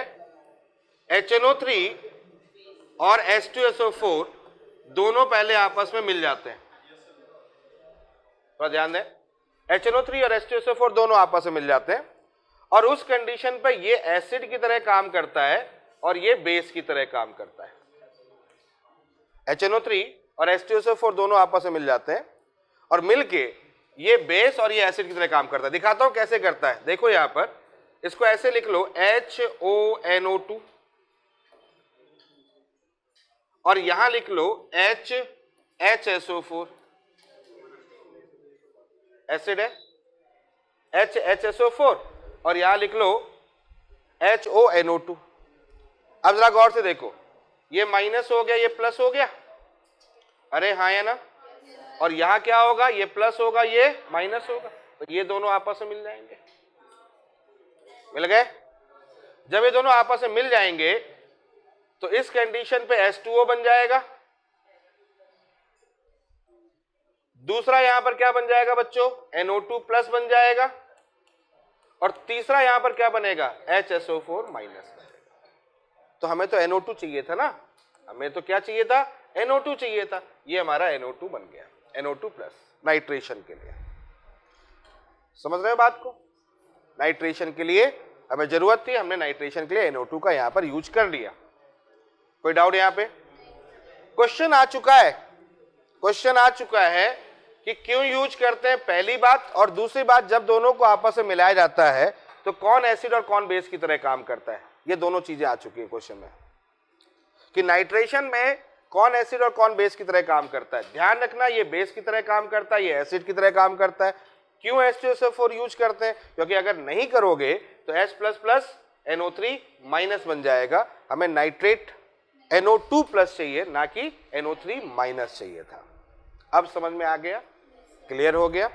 S1: HNO3 और H2SO4 दोनों पहले आपस में मिल जाते हैं, तो ध्यान दें, HNO3 और H2SO4 दोनों आपस में मिल जाते हैं, और उस कंडीशन पे ये एसिड की तरह काम करता है और ये बेस की तरह काम करता है। HNO3 और H2SO4 दोनों आपस में मिल जाते हैं और मिलके ये बेस और ये एसिड की तरह काम करता है। दिखाता हूं कैसे करता है, देखो यहां पर, इसको ऐसे लिख लो HONO2, और यहां लिख लो HHSO4, एसिड है HHSO4, और यहां लिख लो HONO2। अब जरा गौर से देखो, ये माइनस हो गया, ये प्लस हो गया, अरे हाँ या ना, और यहां क्या होगा, ये प्लस होगा, ये माइनस होगा, तो ये दोनों आपस में मिल जाएंगे, मिल गए। जब ये दोनों आपस में मिल जाएंगे तो इस कंडीशन पे H2O बन जाएगा, दूसरा यहां पर क्या बन जाएगा बच्चों, NO2 प्लस बन जाएगा, और तीसरा यहां पर क्या बनेगा, HSO4 माइनस। तो हमें तो NO2 चाहिए था ना, हमें तो क्या चाहिए था, NO2 चाहिए था, ये हमारा NO2 बन गया, NO2 प्लस नाइट्रेशन के लिए। समझ रहे हो बात को, नाइट्रेशन के लिए हमें जरूरत थी, हमने नाइट्रेशन के लिए NO2 का यहां पर यूज कर लिया। कोई डाउट यहां पे? क्वेश्चन आ चुका है, क्वेश्चन आ चुका है कि क्यों यूज करते हैं, पहली बात, और दूसरी बात, जब दोनों को आपस में मिलाया जाता है तो कौन एसिड और कौन बेस की तरह काम करता है, ये दोनों चीजें आ चुकी है क्वेश्चन में, कि नाइट्रेशन में कौन एसिड और कौन बेस की तरह काम करता है। ध्यान रखना, ये बेस की तरह काम करता है, ये एसिड की तरह काम करता है। क्यों H2SO4 यूज करते हैं, क्योंकि अगर नहीं करोगे तो H++NO3 माइनस बन जाएगा, हमें नाइट्रेट NO2 प्लस चाहिए, ना कि NO3 माइनस चाहिए था। अब समझ में आ गया, क्लियर हो गया?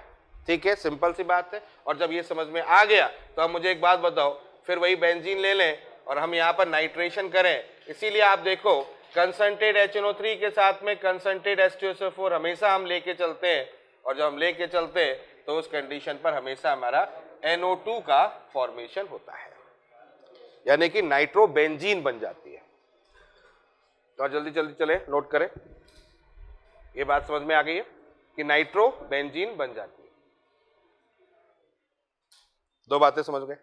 S1: ठीक है, सिंपल सी बात है। और जब ये समझ में आ गया तो अब मुझे एक बात बताओ, फिर वही बेंजीन ले लें और हम यहाँ पर नाइट्रेशन करें। इसीलिए आप देखो कंसंट्रेट HNO3 के साथ में कंसंट्रेट H2SO4 हमेशा हम लेके चलते हैं, और जब हम लेके चलते हैं तो उस कंडीशन पर हमेशा हमारा NO2 का फॉर्मेशन होता है, यानी कि नाइट्रोबेंजीन बन जाती है। तो जल्दी जल्दी चले, नोट करें। ये बात समझ में आ गई है कि नाइट्रोबेंजीन बन जाती है। दो बातें समझ गए?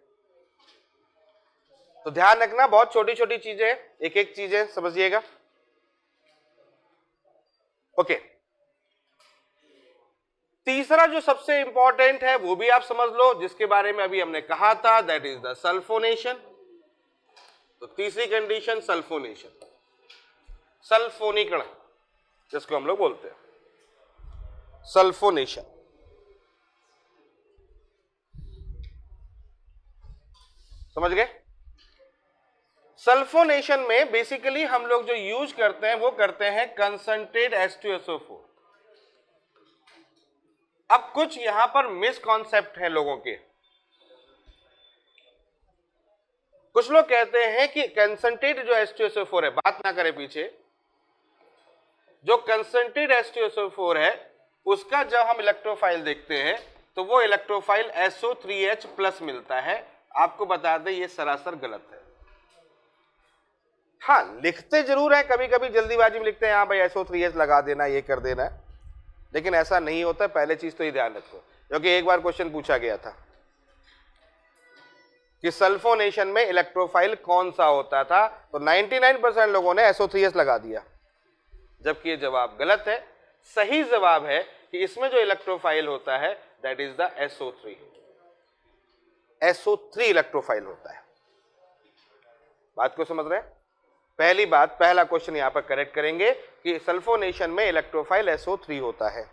S1: तो ध्यान रखना, बहुत छोटी छोटी चीजें, एक एक चीजें समझिएगा। ओके, तीसरा जो सबसे इंपॉर्टेंट है वो भी आप समझ लो, जिसके बारे में अभी हमने कहा था, दैट इज द सल्फोनेशन। तो तीसरी कंडीशन सल्फोनेशन, सल्फोनीकरण जिसको हम लोग बोलते हैं, सल्फोनेशन। समझ गए? सल्फोनेशन में बेसिकली हम लोग जो यूज करते हैं वो करते हैं कंसंट्रेट H2SO4। अब कुछ यहां पर मिसकॉन्सेप्ट है लोगों के। कुछ लोग कहते हैं कि कंसंट्रेट जो H2SO4 है, बात ना करें पीछे, जो कंसंट्रेट H2SO4 है उसका जब हम इलेक्ट्रोफाइल देखते हैं तो वो इलेक्ट्रोफाइल SO3H+ मिलता है। आपको बता दें ये सरासर गलत है। हाँ, लिखते जरूर है, कभी कभी जल्दीबाजी में लिखते हैं हाँ भाई SO3H लगा देना, ये कर देना है, लेकिन ऐसा नहीं होता। पहले चीज तो ये ध्यान रखो, क्योंकि एक बार क्वेश्चन पूछा गया था कि सल्फोनेशन में इलेक्ट्रोफाइल कौन सा होता था, तो 99% लोगों ने SO3H लगा दिया, जबकि ये जवाब गलत है। सही जवाब है कि इसमें जो इलेक्ट्रोफाइल होता है that is the SO3। SO3 electrophile होता है। बात को समझ रहे हैं? पहली बात, पहला क्वेश्चन यहां पर करेक्ट करेंगे कि सल्फोनेशन में इलेक्ट्रोफाइल SO3 होता है।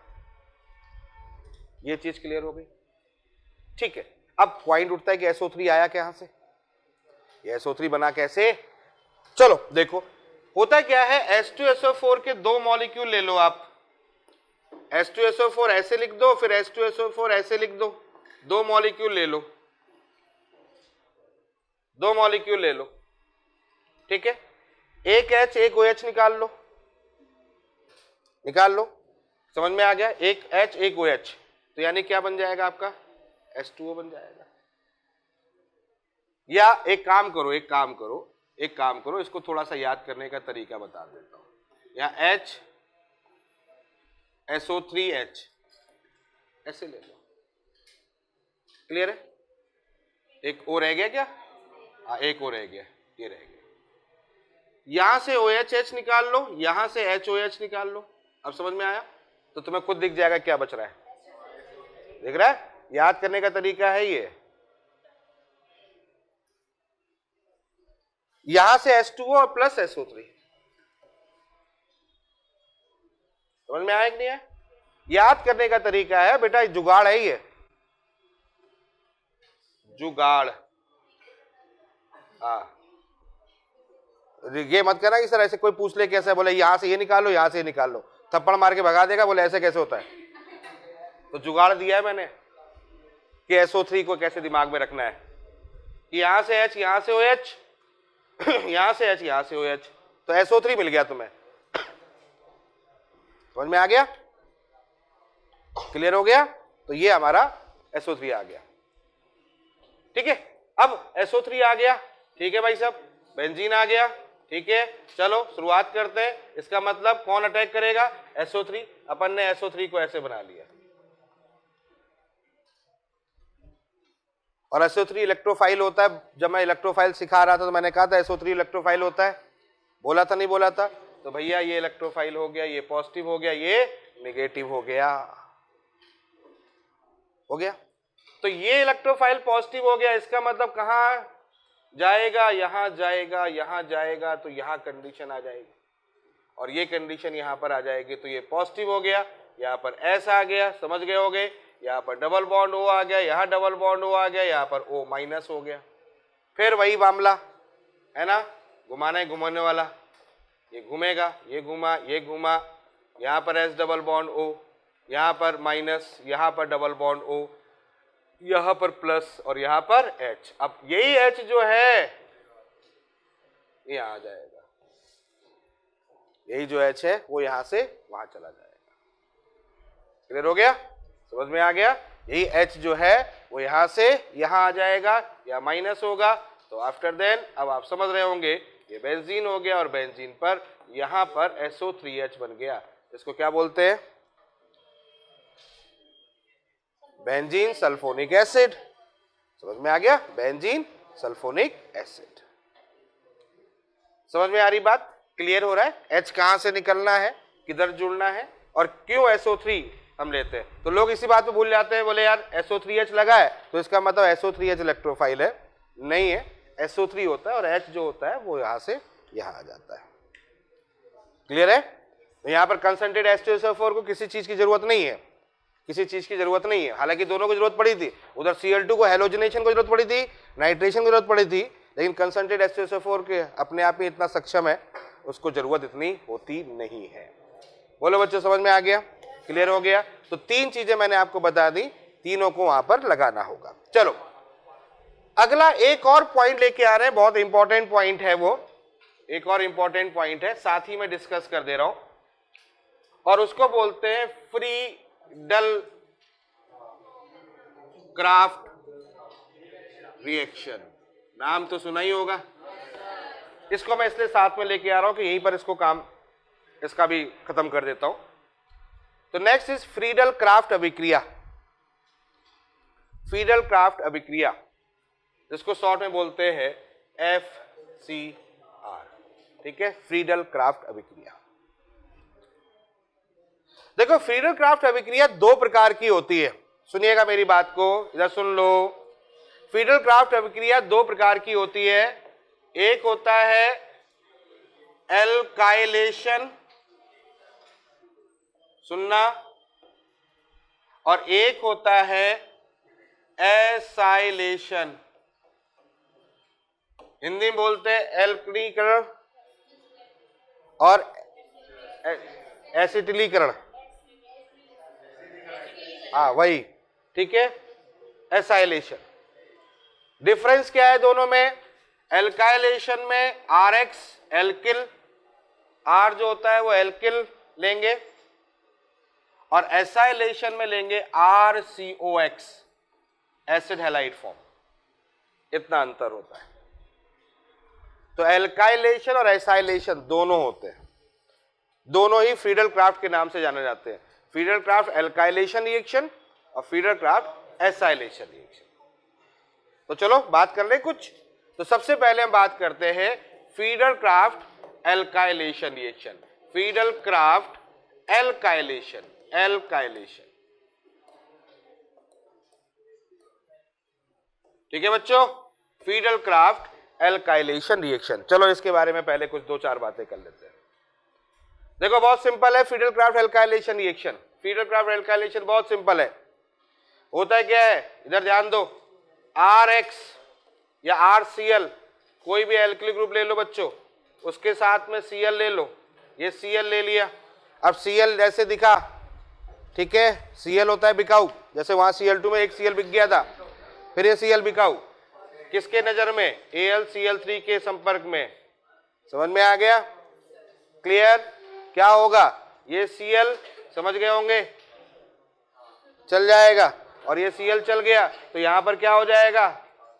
S1: ये चीज क्लियर हो गई? ठीक है, अब पॉइंट उठता है कि SO3 आया कहां से, ये SO3 बना कैसे? चलो देखो, होता क्या है, H2SO4 के दो मॉलिक्यूल ले लो आप, H2SO4 ऐसे लिख दो, फिर H2SO4 ऐसे लिख दो, दो मॉलिक्यूल ले लो, दो मॉलिक्यूल ले लो, ठीक है। एक H एक OH निकाल लो, निकाल लो, समझ में आ गया? एक H एक OH, तो यानी क्या बन जाएगा आपका? H2O बन जाएगा। या एक काम करो, एक काम करो, एक काम करो, इसको थोड़ा सा याद करने का तरीका बता देता हूं। यहाँ H SO3H ऐसे ले लो, क्लियर है? एक और रह गया क्या? हाँ, एक और रह गया, ये रह गया। यहां से OHH निकाल लो, यहां से HOH निकाल लो। अब समझ में आया? तो तुम्हें खुद दिख जाएगा क्या बच रहा है, दिख रहा है? याद करने का तरीका है ये। यहां से H2O प्लस SO3, समझ में आया कि नहीं है? याद करने का तरीका है बेटा, जुगाड़ है ये, जुगाड़। हाँ, ये मत करना कि सर ऐसे कोई पूछ ले कैसे, बोले यहां से ये निकालो, यहां से ये निकाल लो, थप्पड़ मार के भगा देगा, बोले ऐसे कैसे होता है। तो जुगाड़ दिया है मैंने कि SO3 को कैसे दिमाग में रखना है, कि यहां से H, यहां से OH, यहां से H, यहां से OH, तो SO3 मिल गया तुम्हें। समझ में आ गया? क्लियर हो गया? तो ये हमारा SO3 आ गया, ठीक है। अब SO3 आ गया, ठीक है भाई साहब, बेंजीन आ गया, ठीक है। चलो शुरुआत करते हैं। इसका मतलब कौन अटैक करेगा? SO3। अपन ने SO3 को ऐसे बना लिया, और SO3 इलेक्ट्रोफाइल होता है। जब मैं इलेक्ट्रोफाइल सिखा रहा था तो मैंने कहा था SO3 इलेक्ट्रोफाइल होता है, बोला था नहीं बोला था? तो भैया ये इलेक्ट्रोफाइल हो गया, ये पॉजिटिव हो गया, ये नेगेटिव हो गया, हो गया। तो ये इलेक्ट्रोफाइल पॉजिटिव हो गया, इसका मतलब कहां जाएगा? यहां जाएगा, यहां जाएगा, तो यहां कंडीशन आ जाएगी, और ये कंडीशन यहां पर आ जाएगी, तो ये पॉजिटिव हो गया, यहां पर S आ गया, समझ गए होगे, यहां पर डबल बॉन्ड O आ गया, यहां डबल बॉन्ड O आ गया, यहां पर O माइनस हो गया। फिर वही मामला है ना, घुमाना है घुमाने वाला, ये घूमेगा, ये घुमा, ये घुमा, यहां पर S डबल बॉन्ड O, यहां पर माइनस, यहां पर डबल बॉन्ड O, यहां पर प्लस और यहां पर H। अब यही H जो है ये आ जाएगा, यही जो H है वो यहां से वहां चला जाएगा। क्लियर हो गया, समझ में आ गया? यही H जो है वो यहां से यहां आ जाएगा या माइनस होगा। तो आफ्टर देन अब आप समझ रहे होंगे ये बेंजीन हो गया और बेंजीन पर यहां पर SO3H बन गया। इसको क्या बोलते हैं? Benzene sulphonic acid. समझ में आ गया? Benzene sulphonic acid. समझ में आ रही बात? क्लियर हो रहा है? H कहां से निकलना है, किधर जुड़ना है और क्यों SO3 हम लेते हैं। तो लोग इसी बात पे भूल जाते हैं, बोले यार SO3H लगा है तो इसका मतलब SO3H इलेक्ट्रोफाइल है। नहीं है, SO3 होता है और H जो होता है वो यहां से यहां आ जाता है। क्लियर है? तो यहां पर कंसंट्रेट H2SO4 को किसी चीज की जरूरत नहीं है, किसी चीज की जरूरत नहीं है। हालांकि दोनों को जरूरत पड़ी थी, उधर Cl2 को हेलोजनेशन को जरूरत पड़ी थी, नाइट्रेशन को जरूरत पड़ी थी, लेकिन कंसंट्रेट H2SO4 के अपने आप ही इतना सक्षम है, उसको जरूरत इतनी होती नहीं है। बोलो बच्चों, समझ में आ गया? क्लियर हो गया? तो तीन चीजें मैंने आपको बता दी, तीनों को वहां पर लगाना होगा। चलो अगला एक और पॉइंट लेके आ रहे हैं, बहुत इंपॉर्टेंट पॉइंट है वो, एक और इंपॉर्टेंट पॉइंट है, साथ ही मैं डिस्कस कर दे रहा हूं, और उसको बोलते हैं फ्रीडल क्राफ्ट रिएक्शन। नाम तो सुना ही होगा। इसको मैं इसलिए साथ में लेके आ रहा हूं कि यहीं पर इसको काम इसका भी खत्म कर देता हूं। तो नेक्स्ट इज फ्रीडल क्राफ्ट अभिक्रिया। फ्रीडल क्राफ्ट अभिक्रिया जिसको शॉर्ट में बोलते हैं FCR। ठीक है, फ्रीडल क्राफ्ट अभिक्रिया। देखो फ्रीडल क्राफ्ट अभिक्रिया दो प्रकार की होती है, सुनिएगा मेरी बात को, इधर सुन लो। फ्रीडल क्राफ्ट अभिक्रिया दो प्रकार की होती है, एक होता है एल्काइलेशन, सुनना, और एक होता है एसाइलेशन। हिंदी में बोलते हैं एल्कलीकरण और एसिटिलीकरण। हाँ वही, ठीक है, एसाइलेशन। डिफरेंस क्या है दोनों में? एल्काइलेशन में RX एल्किल, R जो होता है वो एल्किल लेंगे, और एसाइलेशन में लेंगे RCOX एसिड हैलाइड फॉर्म। इतना अंतर होता है। तो एल्काइलेशन और एसाइलेशन दोनों होते हैं, दोनों ही फ्रीडल क्राफ्ट के नाम से जाने जाते हैं। फ्रीडल क्राफ्ट एल्काइलेशन रिएक्शन और फ्रीडल क्राफ्ट एसाइलेशन रिएक्शन। तो चलो बात कर ले कुछ। तो सबसे पहले हम बात करते हैं Friedel craft alkylation reaction. Friedel craft alkylation, alkylation. ठीक है बच्चों, फ्रीडल क्राफ्ट एल्काइलेशन रिएक्शन। चलो इसके बारे में पहले कुछ दो चार बातें कर लेते हैं। देखो बहुत सिंपल है Friedel craft alkylation reaction. Friedel craft alkylation बहुत सिंपल है। होता है क्या है, इधर ध्यान दो, RX या RCl, कोई भी एल्किल ग्रुप ले लो बच्चों, उसके साथ में Cl ले लो। ये Cl ले लिया, अब Cl जैसे दिखा, ठीक है, Cl होता है बिकाऊ, जैसे वहां Cl2 में एक Cl बिक गया था, फिर ये Cl बिकाऊ किसके नजर में? AlCl3 के संपर्क में। समझ में आ गया? क्लियर? क्या होगा? ये Cl समझ गए होंगे, चल जाएगा, और ये Cl चल गया तो यहां पर क्या हो जाएगा?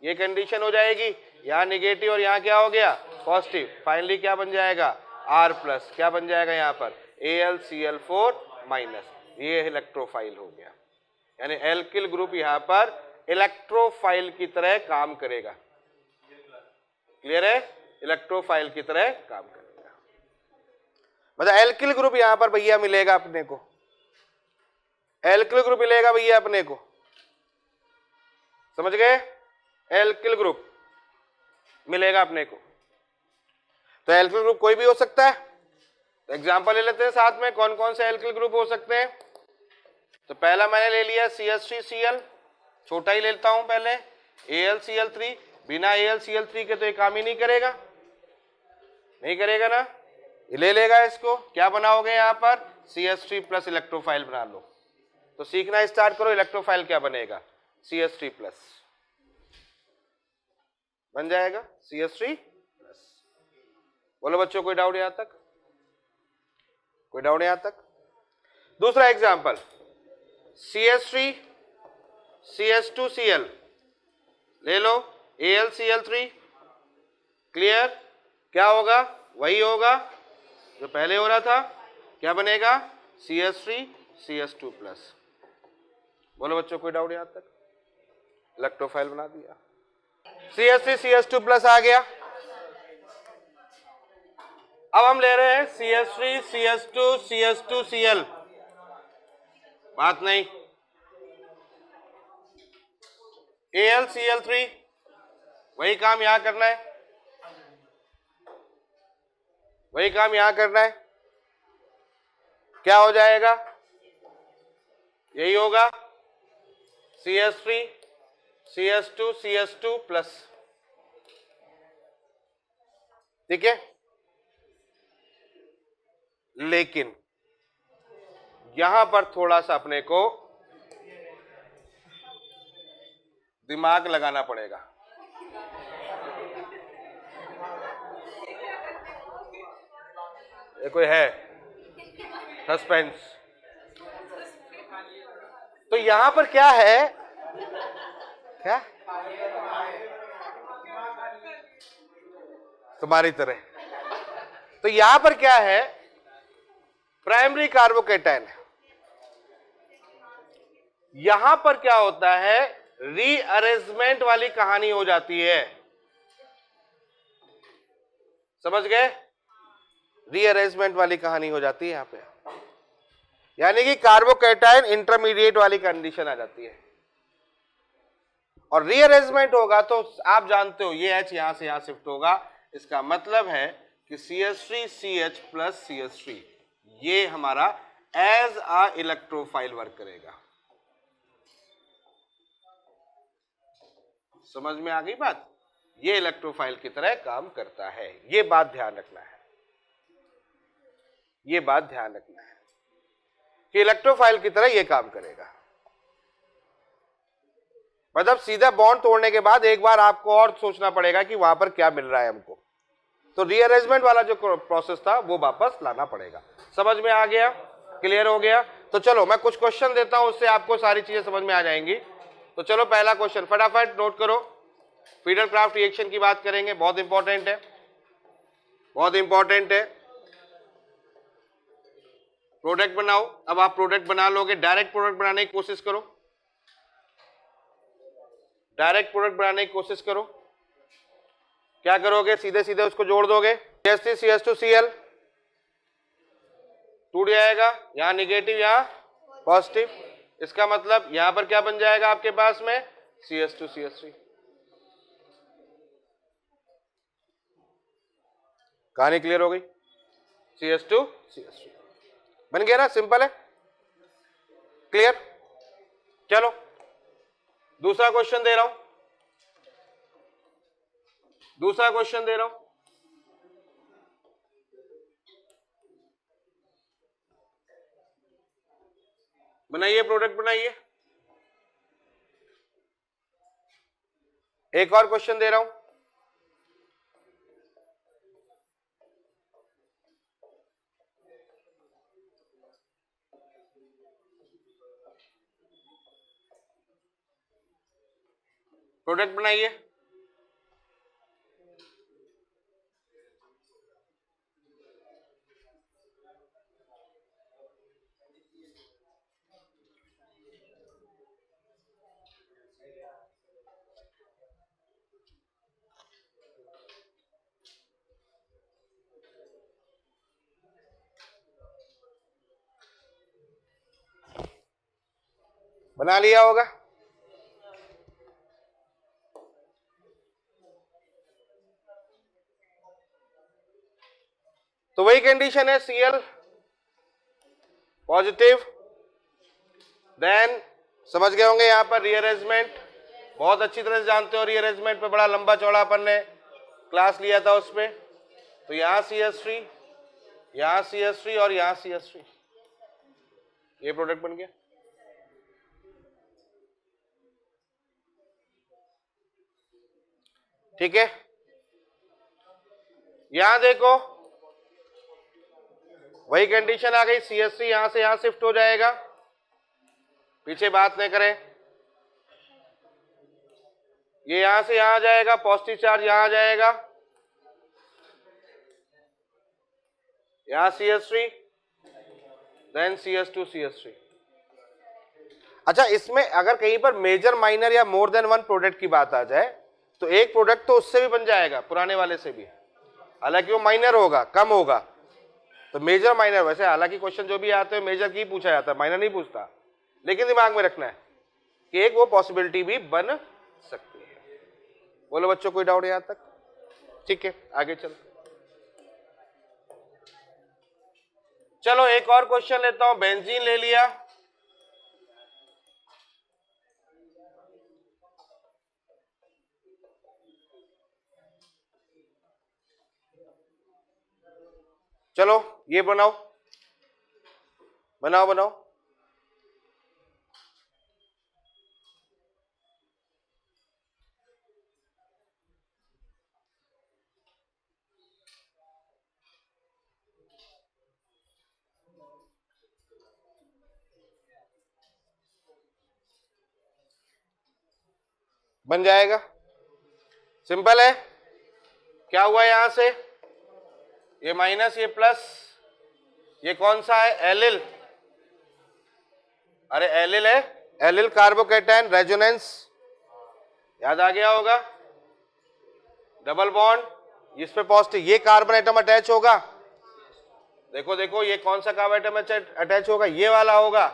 S1: ये कंडीशन हो जाएगी, यहां निगेटिव और यहां क्या हो गया? पॉजिटिव। फाइनली क्या बन जाएगा? R+। क्या बन जाएगा यहां पर? AlCl4-। ये इलेक्ट्रोफाइल हो गया, यानी एल्किल ग्रुप यहां पर इलेक्ट्रोफाइल की तरह काम करेगा। क्लियर है? इलेक्ट्रोफाइल की तरह काम करेगा। मतलब एल्किल ग्रुप यहां पर भैया मिलेगा अपने को, एल्किल ग्रुप मिलेगा भैया अपने को, समझ गए? एल्किल ग्रुप मिलेगा अपने को। तो एल्किल ग्रुप कोई भी हो सकता है। तो एग्जांपल ले लेते हैं साथ में, कौन कौन से एल्किल ग्रुप हो सकते हैं। तो पहला मैंने ले लिया CH3Cl, छोटा ही लेता हूं पहले, AlCl3। बिना AlCl3 के तो ये काम ही नहीं करेगा, नहीं करेगा ना, ये ले लेगा इसको। क्या बनाओगे यहां पर? CH3+ इलेक्ट्रोफाइल बना लो। तो सीखना स्टार्ट करो, इलेक्ट्रोफाइल क्या बनेगा, CH3 प्लस बन जाएगा, CH3 प्लस। बोलो बच्चों कोई डाउट यहां तक, कोई डाउट यहां तक? दूसरा एग्जांपल, CH3 CH2Cl ले लो, AlCl3, क्लियर? क्या होगा, वही होगा जो पहले हो रहा था, क्या बनेगा, CH3 CH2 प्लस। बोलो बच्चों कोई डाउट यहां तक? इलेक्ट्रोफाइल बना दिया, CH3 CH2 प्लस आ गया। अब हम ले रहे हैं CH3 CH2 CH2Cl, बात नहीं, AlCl3, वही काम यहां करना है, वही काम यहां करना है, क्या हो जाएगा, यही होगा, CH3 CH2 CH2 प्लस, ठीक है। लेकिन यहां पर थोड़ा सा अपने को दिमाग लगाना पड़ेगा। ये कोई है सस्पेंस? तो यहां पर क्या है, क्या तुम्हारी तरह, तो यहां पर क्या है, प्राइमरी कार्बोकेटाइन। यहां पर क्या होता है, रीअरेंजमेंट वाली कहानी हो जाती है, समझ गए, रीअरेंजमेंट वाली कहानी हो जाती है यहां पे, यानी कि कार्बोकेटाइन इंटरमीडिएट वाली कंडीशन आ जाती है। और रीअरेंजमेंट होगा तो आप जानते हो ये H यहां से यहां शिफ्ट होगा, इसका मतलब है कि CH3 CH प्लस CH3 ये हमारा एज अ इलेक्ट्रोफाइल वर्क करेगा। समझ में आ गई बात, ये इलेक्ट्रोफाइल की तरह काम करता है, ये बात ध्यान रखना है, ये बात ध्यान रखना है कि इलेक्ट्रोफाइल की तरह ये काम करेगा। मतलब सीधा बॉन्ड तोड़ने के बाद एक बार आपको और सोचना पड़ेगा कि वहां पर क्या मिल रहा है हमको, तो रीअरेंजमेंट वाला जो प्रोसेस था वो वापस लाना पड़ेगा। समझ में आ गया, क्लियर हो गया? तो चलो मैं कुछ क्वेश्चन देता हूं, उससे आपको सारी चीजें समझ में आ जाएंगी। तो चलो पहला क्वेश्चन फटाफट नोट करो, फीडर क्राफ्ट रिएक्शन की बात करेंगे, बहुत इंपॉर्टेंट है, बहुत इंपॉर्टेंट है। प्रोडक्ट बनाओ, अब आप प्रोडक्ट बना लोगे, डायरेक्ट प्रोडक्ट बनाने की कोशिश करो, डायरेक्ट प्रोडक्ट बनाने की कोशिश करो। क्या करोगे, सीधे सीधे उसको जोड़ दोगे, CH3 CH2Cl टूट जाएगा, यहां निगेटिव यहां पॉजिटिव, इसका मतलब यहां पर क्या बन जाएगा आपके पास में, CH2 CH3। कहानी क्लियर हो गई, CH2 CH3 बन गया ना, सिंपल है, क्लियर? चलो दूसरा क्वेश्चन दे रहा हूं, दूसरा क्वेश्चन दे रहा हूं, बनाइए, प्रोडक्ट बनाइए। एक और क्वेश्चन दे रहा हूं, प्रोडक्ट बनाइए। बना लिया होगा, तो वही कंडीशन है, Cl पॉजिटिव, देन समझ गए होंगे यहां पर रीअरेंजमेंट, बहुत अच्छी तरह से जानते हो, रीअरेंजमेंट पे बड़ा लंबा चौड़ा अपन ने क्लास लिया था उसमें। तो यहां CH3, यहां CH3 और यहां CH3, ये प्रोडक्ट बन गया, ठीक है, यहां देखो वही कंडीशन आ गई, CH3 यहां से यहां शिफ्ट हो जाएगा, पीछे बात नहीं करें, ये यहां से यहां आ जाएगा, पॉजिटिव चार्ज यहां आ जाएगा, यहां CH3 देन CH2 CH3। अच्छा, इसमें अगर कहीं पर मेजर माइनर या मोर देन वन प्रोडक्ट की बात आ जाए तो एक प्रोडक्ट तो उससे भी बन जाएगा, पुराने वाले से भी, हालांकि वो माइनर होगा, कम होगा। तो मेजर माइनर, वैसे हालांकि क्वेश्चन जो भी आते हैं मेजर की पूछा जाता है, माइनर नहीं पूछता, लेकिन दिमाग में रखना है कि एक वो पॉसिबिलिटी भी बन सकती है। बोलो बच्चों, कोई डाउट यहां तक? ठीक है, आगे चलो। चलो एक और क्वेश्चन लेता हूं, बेंजीन ले लिया, चलो ये बनाओ बनाओ बनाओ, बन जाएगा, सिंपल है। क्या हुआ यहां से, ये माइनस ये प्लस, ये कौन सा है, एलिल, अरे एलिल है, एलिल कार्बोकेटायन रेजोनेंस, याद आ गया होगा, डबल बॉन्ड, इस पे पॉजिटिव, ये कार्बन एटम अटैच होगा, देखो देखो ये कौन सा कार्बन एटम अटैच होगा, ये वाला होगा,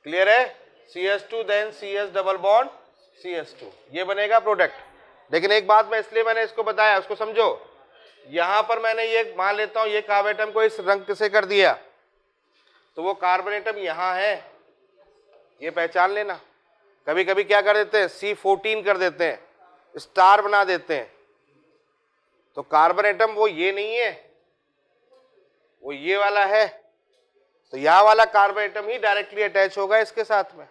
S1: क्लियर है, CH2 then CH double bond CH2, ये बनेगा प्रोडक्ट। लेकिन एक बात मैं इसलिए मैंने इसको बताया, उसको समझो, यहां पर मैंने ये मान लेता हूं ये कार्बन एटम को इस रंग से कर दिया, तो वो कार्बन एटम यहां है, ये पहचान लेना। कभी कभी क्या कर देते हैं, C14 कर देते हैं, स्टार बना देते हैं, तो कार्बन एटम वो ये नहीं है, वो ये वाला है, तो यहां वाला कार्बन एटम ही डायरेक्टली अटैच होगा इसके साथ में।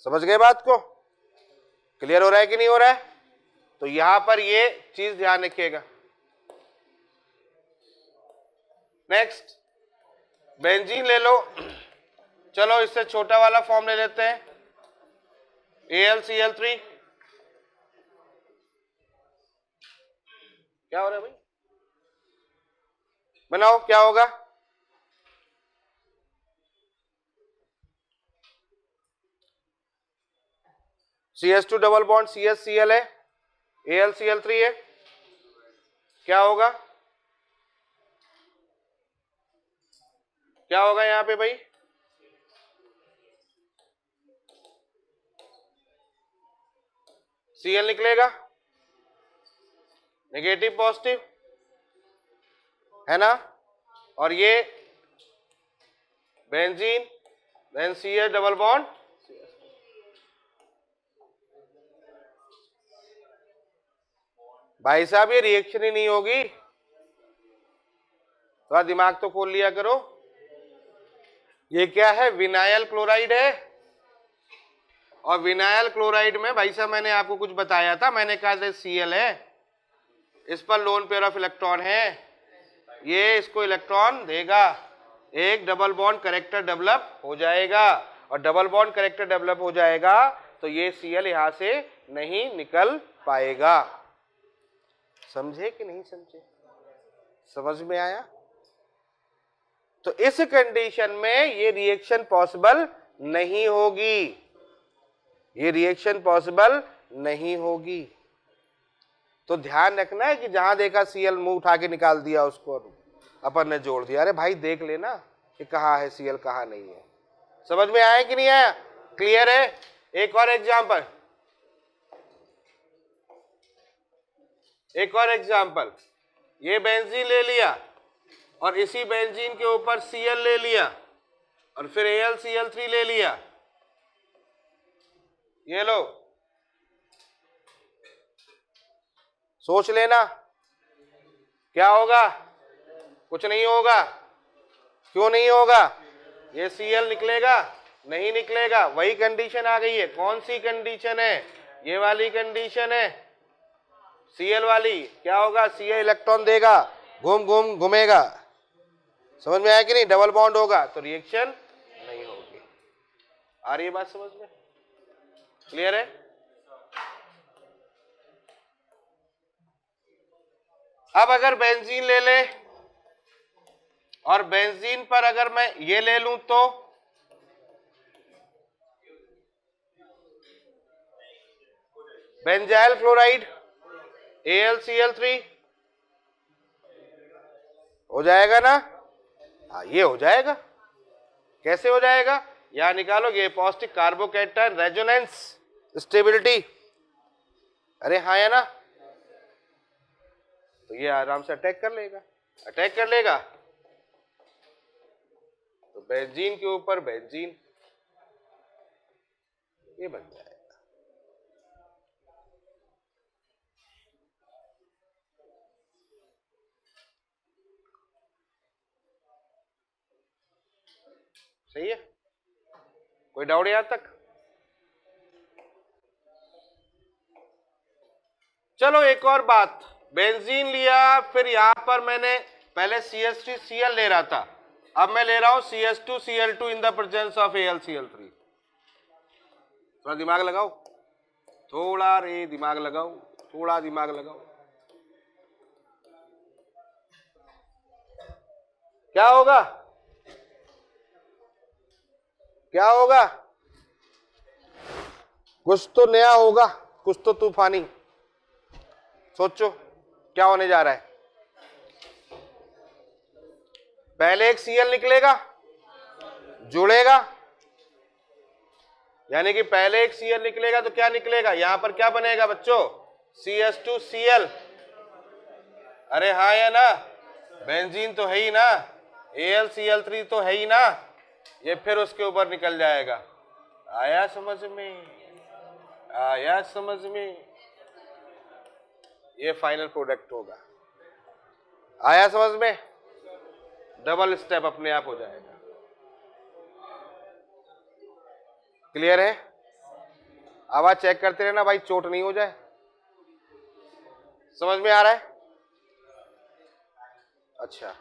S1: समझ गए बात को? क्लियर हो रहा है कि नहीं हो रहा है? तो यहां पर ये चीज ध्यान रखिएगा। नेक्स्ट बेंजीन ले लो, चलो इससे छोटा वाला फॉर्म ले लेते हैं, AlCl3, क्या हो रहा है भाई, बनाओ क्या होगा, CH2 डबल बॉन्ड CHCl है, AlCl3 है, क्या होगा, क्या होगा यहां पे भाई, Cl निकलेगा, नेगेटिव पॉजिटिव है ना, और ये benzene then CH double bond, भाई साहब ये रिएक्शन ही नहीं होगी, थोड़ा दिमाग तो खोल लिया करो। ये क्या है, विनाइल क्लोराइड है, और विनाइल क्लोराइड में भाई साहब मैंने आपको कुछ बताया था, मैंने कहा था Cl है, इस पर लोन पेयर ऑफ इलेक्ट्रॉन है, ये इसको इलेक्ट्रॉन देगा, एक डबल बॉन्ड करेक्टर डेवलप हो जाएगा, और डबल बॉन्ड करेक्टर डेवलप हो जाएगा तो ये Cl यहां से नहीं निकल पाएगा। समझे कि नहीं समझे? समझ में आया? तो इस कंडीशन में ये रिएक्शन पॉसिबल नहीं होगी, ये रिएक्शन पॉसिबल नहीं होगी। तो ध्यान रखना है कि जहां देखा Cl मुंह उठा के निकाल दिया, उसको अपन ने जोड़ दिया, अरे भाई देख लेना कि कहाँ है Cl कहाँ नहीं है। समझ में आया कि नहीं आया? क्लियर है? एक और एग्जांपल, एक और एग्जांपल, ये बेंजीन ले लिया और इसी बेंजीन के ऊपर Cl ले लिया और फिर AlCl3 ले लिया, ये लो, सोच लेना क्या होगा, कुछ नहीं होगा। क्यों नहीं होगा? ये Cl निकलेगा नहीं निकलेगा, वही कंडीशन आ गई है। कौन सी कंडीशन है? ये वाली कंडीशन है, Cl वाली क्या होगा, Ca इलेक्ट्रॉन देगा, घूमेगा, समझ में आया कि नहीं, डबल बॉन्ड होगा तो रिएक्शन नहीं होगी। आ रही है बात समझ में, क्लियर है? अब अगर बेंजीन ले ले और बेंजीन पर अगर मैं ये ले लूं तो बेंजाइल क्लोराइड AlCl3 हो जाएगा ना? हाँ ये हो जाएगा। कैसे हो जाएगा, यहां निकालोगे पॉजिटिव कार्बोकैटायन रेजोनेंस स्टेबिलिटी, अरे हाँ है ना, तो ये आराम से अटैक कर लेगा, तो बेंजीन के ऊपर बेंजीन ये बन जाएगा। सही है, कोई डाउट यहां तक? चलो एक और बात, बेंजीन लिया, फिर यहां पर मैंने पहले CH3Cl ले रहा था, अब मैं ले रहा हूं CH2Cl2 in the presence of AlCl3। थोड़ा दिमाग लगाओ, थोड़ा दिमाग लगाओ। क्या होगा? कुछ तो नया होगा, कुछ तो तूफानी। सोचो क्या होने जा रहा है। पहले एक Cl निकलेगा, जुड़ेगा, यानी कि पहले एक Cl निकलेगा तो क्या निकलेगा, यहां पर क्या बनेगा बच्चों, CH2Cl, अरे हाँ या ना, बेंजीन तो है ही ना, AlCl3 तो है ही ना, ये फिर उसके ऊपर निकल जाएगा। आया समझ में, ये फाइनल प्रोडक्ट होगा। आया समझ में, डबल स्टेप अपने आप हो जाएगा। क्लियर है? आवाज चेक करते रहना भाई, चोट नहीं हो जाए। समझ में आ रहा है? अच्छा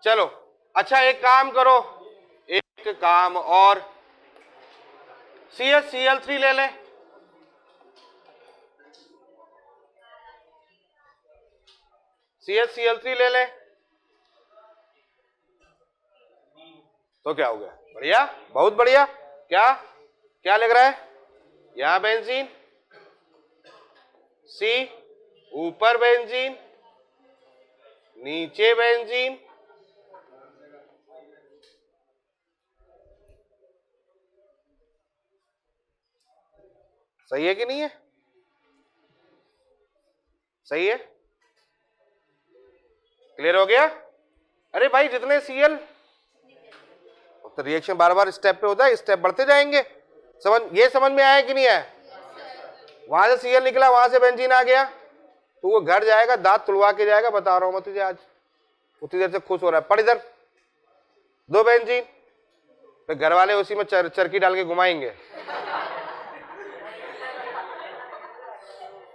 S1: चलो, अच्छा एक काम करो, एक काम और, CHCl3 ले ले, CHCl3 ले ले, तो क्या हो गया, बढ़िया, बहुत बढ़िया। क्या लग रहा है, यहां बेंजीन, C ऊपर बेंजीन, नीचे बेंजीन, सही है कि नहीं है? सही है, क्लियर हो गया? अरे भाई जितने Cl, तो रिएक्शन बार बार स्टेप पे होता है, स्टेप बढ़ते जाएंगे। समझ में आया कि नहीं है? वहां से Cl निकला, वहां से बेंजीन आ गया, तो वो घर जाएगा, दांत तुड़वा के जाएगा, बता रहा हूं मैं तुझे आज। उतनी देर से खुश हो रहा है, पढ़ इधर, दो बेंजीन, फिर घर वाले उसी में चरखी डाल के घुमाएंगे,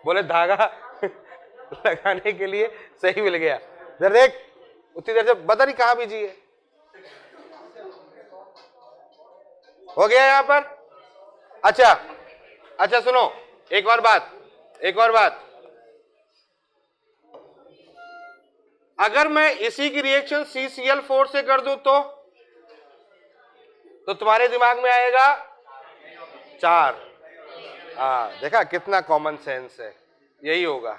S1: बोले धागा लगाने के लिए सही मिल गया, इधर देख, उतनी देर से बता नहीं कहां बिजी है। हो गया यहां पर? अच्छा सुनो, एक और बात, अगर मैं इसी की रिएक्शन CCl4 से कर दूं तो तुम्हारे दिमाग में आएगा 4। देखा कितना कॉमन सेंस है, यही होगा,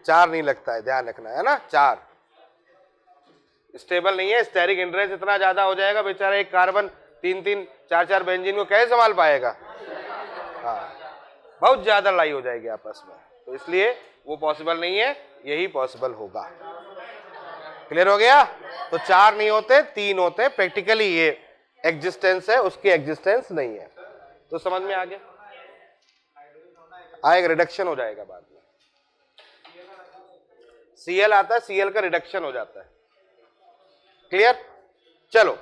S1: 4 नहीं लगता है, ध्यान रखना है ना, 4 स्टेबल नहीं है, स्टेरिक इंड्रेस इतना ज्यादा हो जाएगा, बेचारा एक कार्बन 3-3 4-4 बेंजीन को कैसे संभाल पाएगा। बहुत ज्यादा लड़ाई हो जाएगी आपस में, तो इसलिए वो पॉसिबल नहीं है, यही पॉसिबल होगा। क्लियर हो गया? तो 4 नहीं होते, 3 होते, प्रैक्टिकली ये एग्जिस्टेंस है, उसकी एग्जिस्टेंस नहीं है। तो समझ में आ गया? एक रिडक्शन हो जाएगा बाद में, Cl आता है, Cl का रिडक्शन हो जाता है। क्लियर? चलो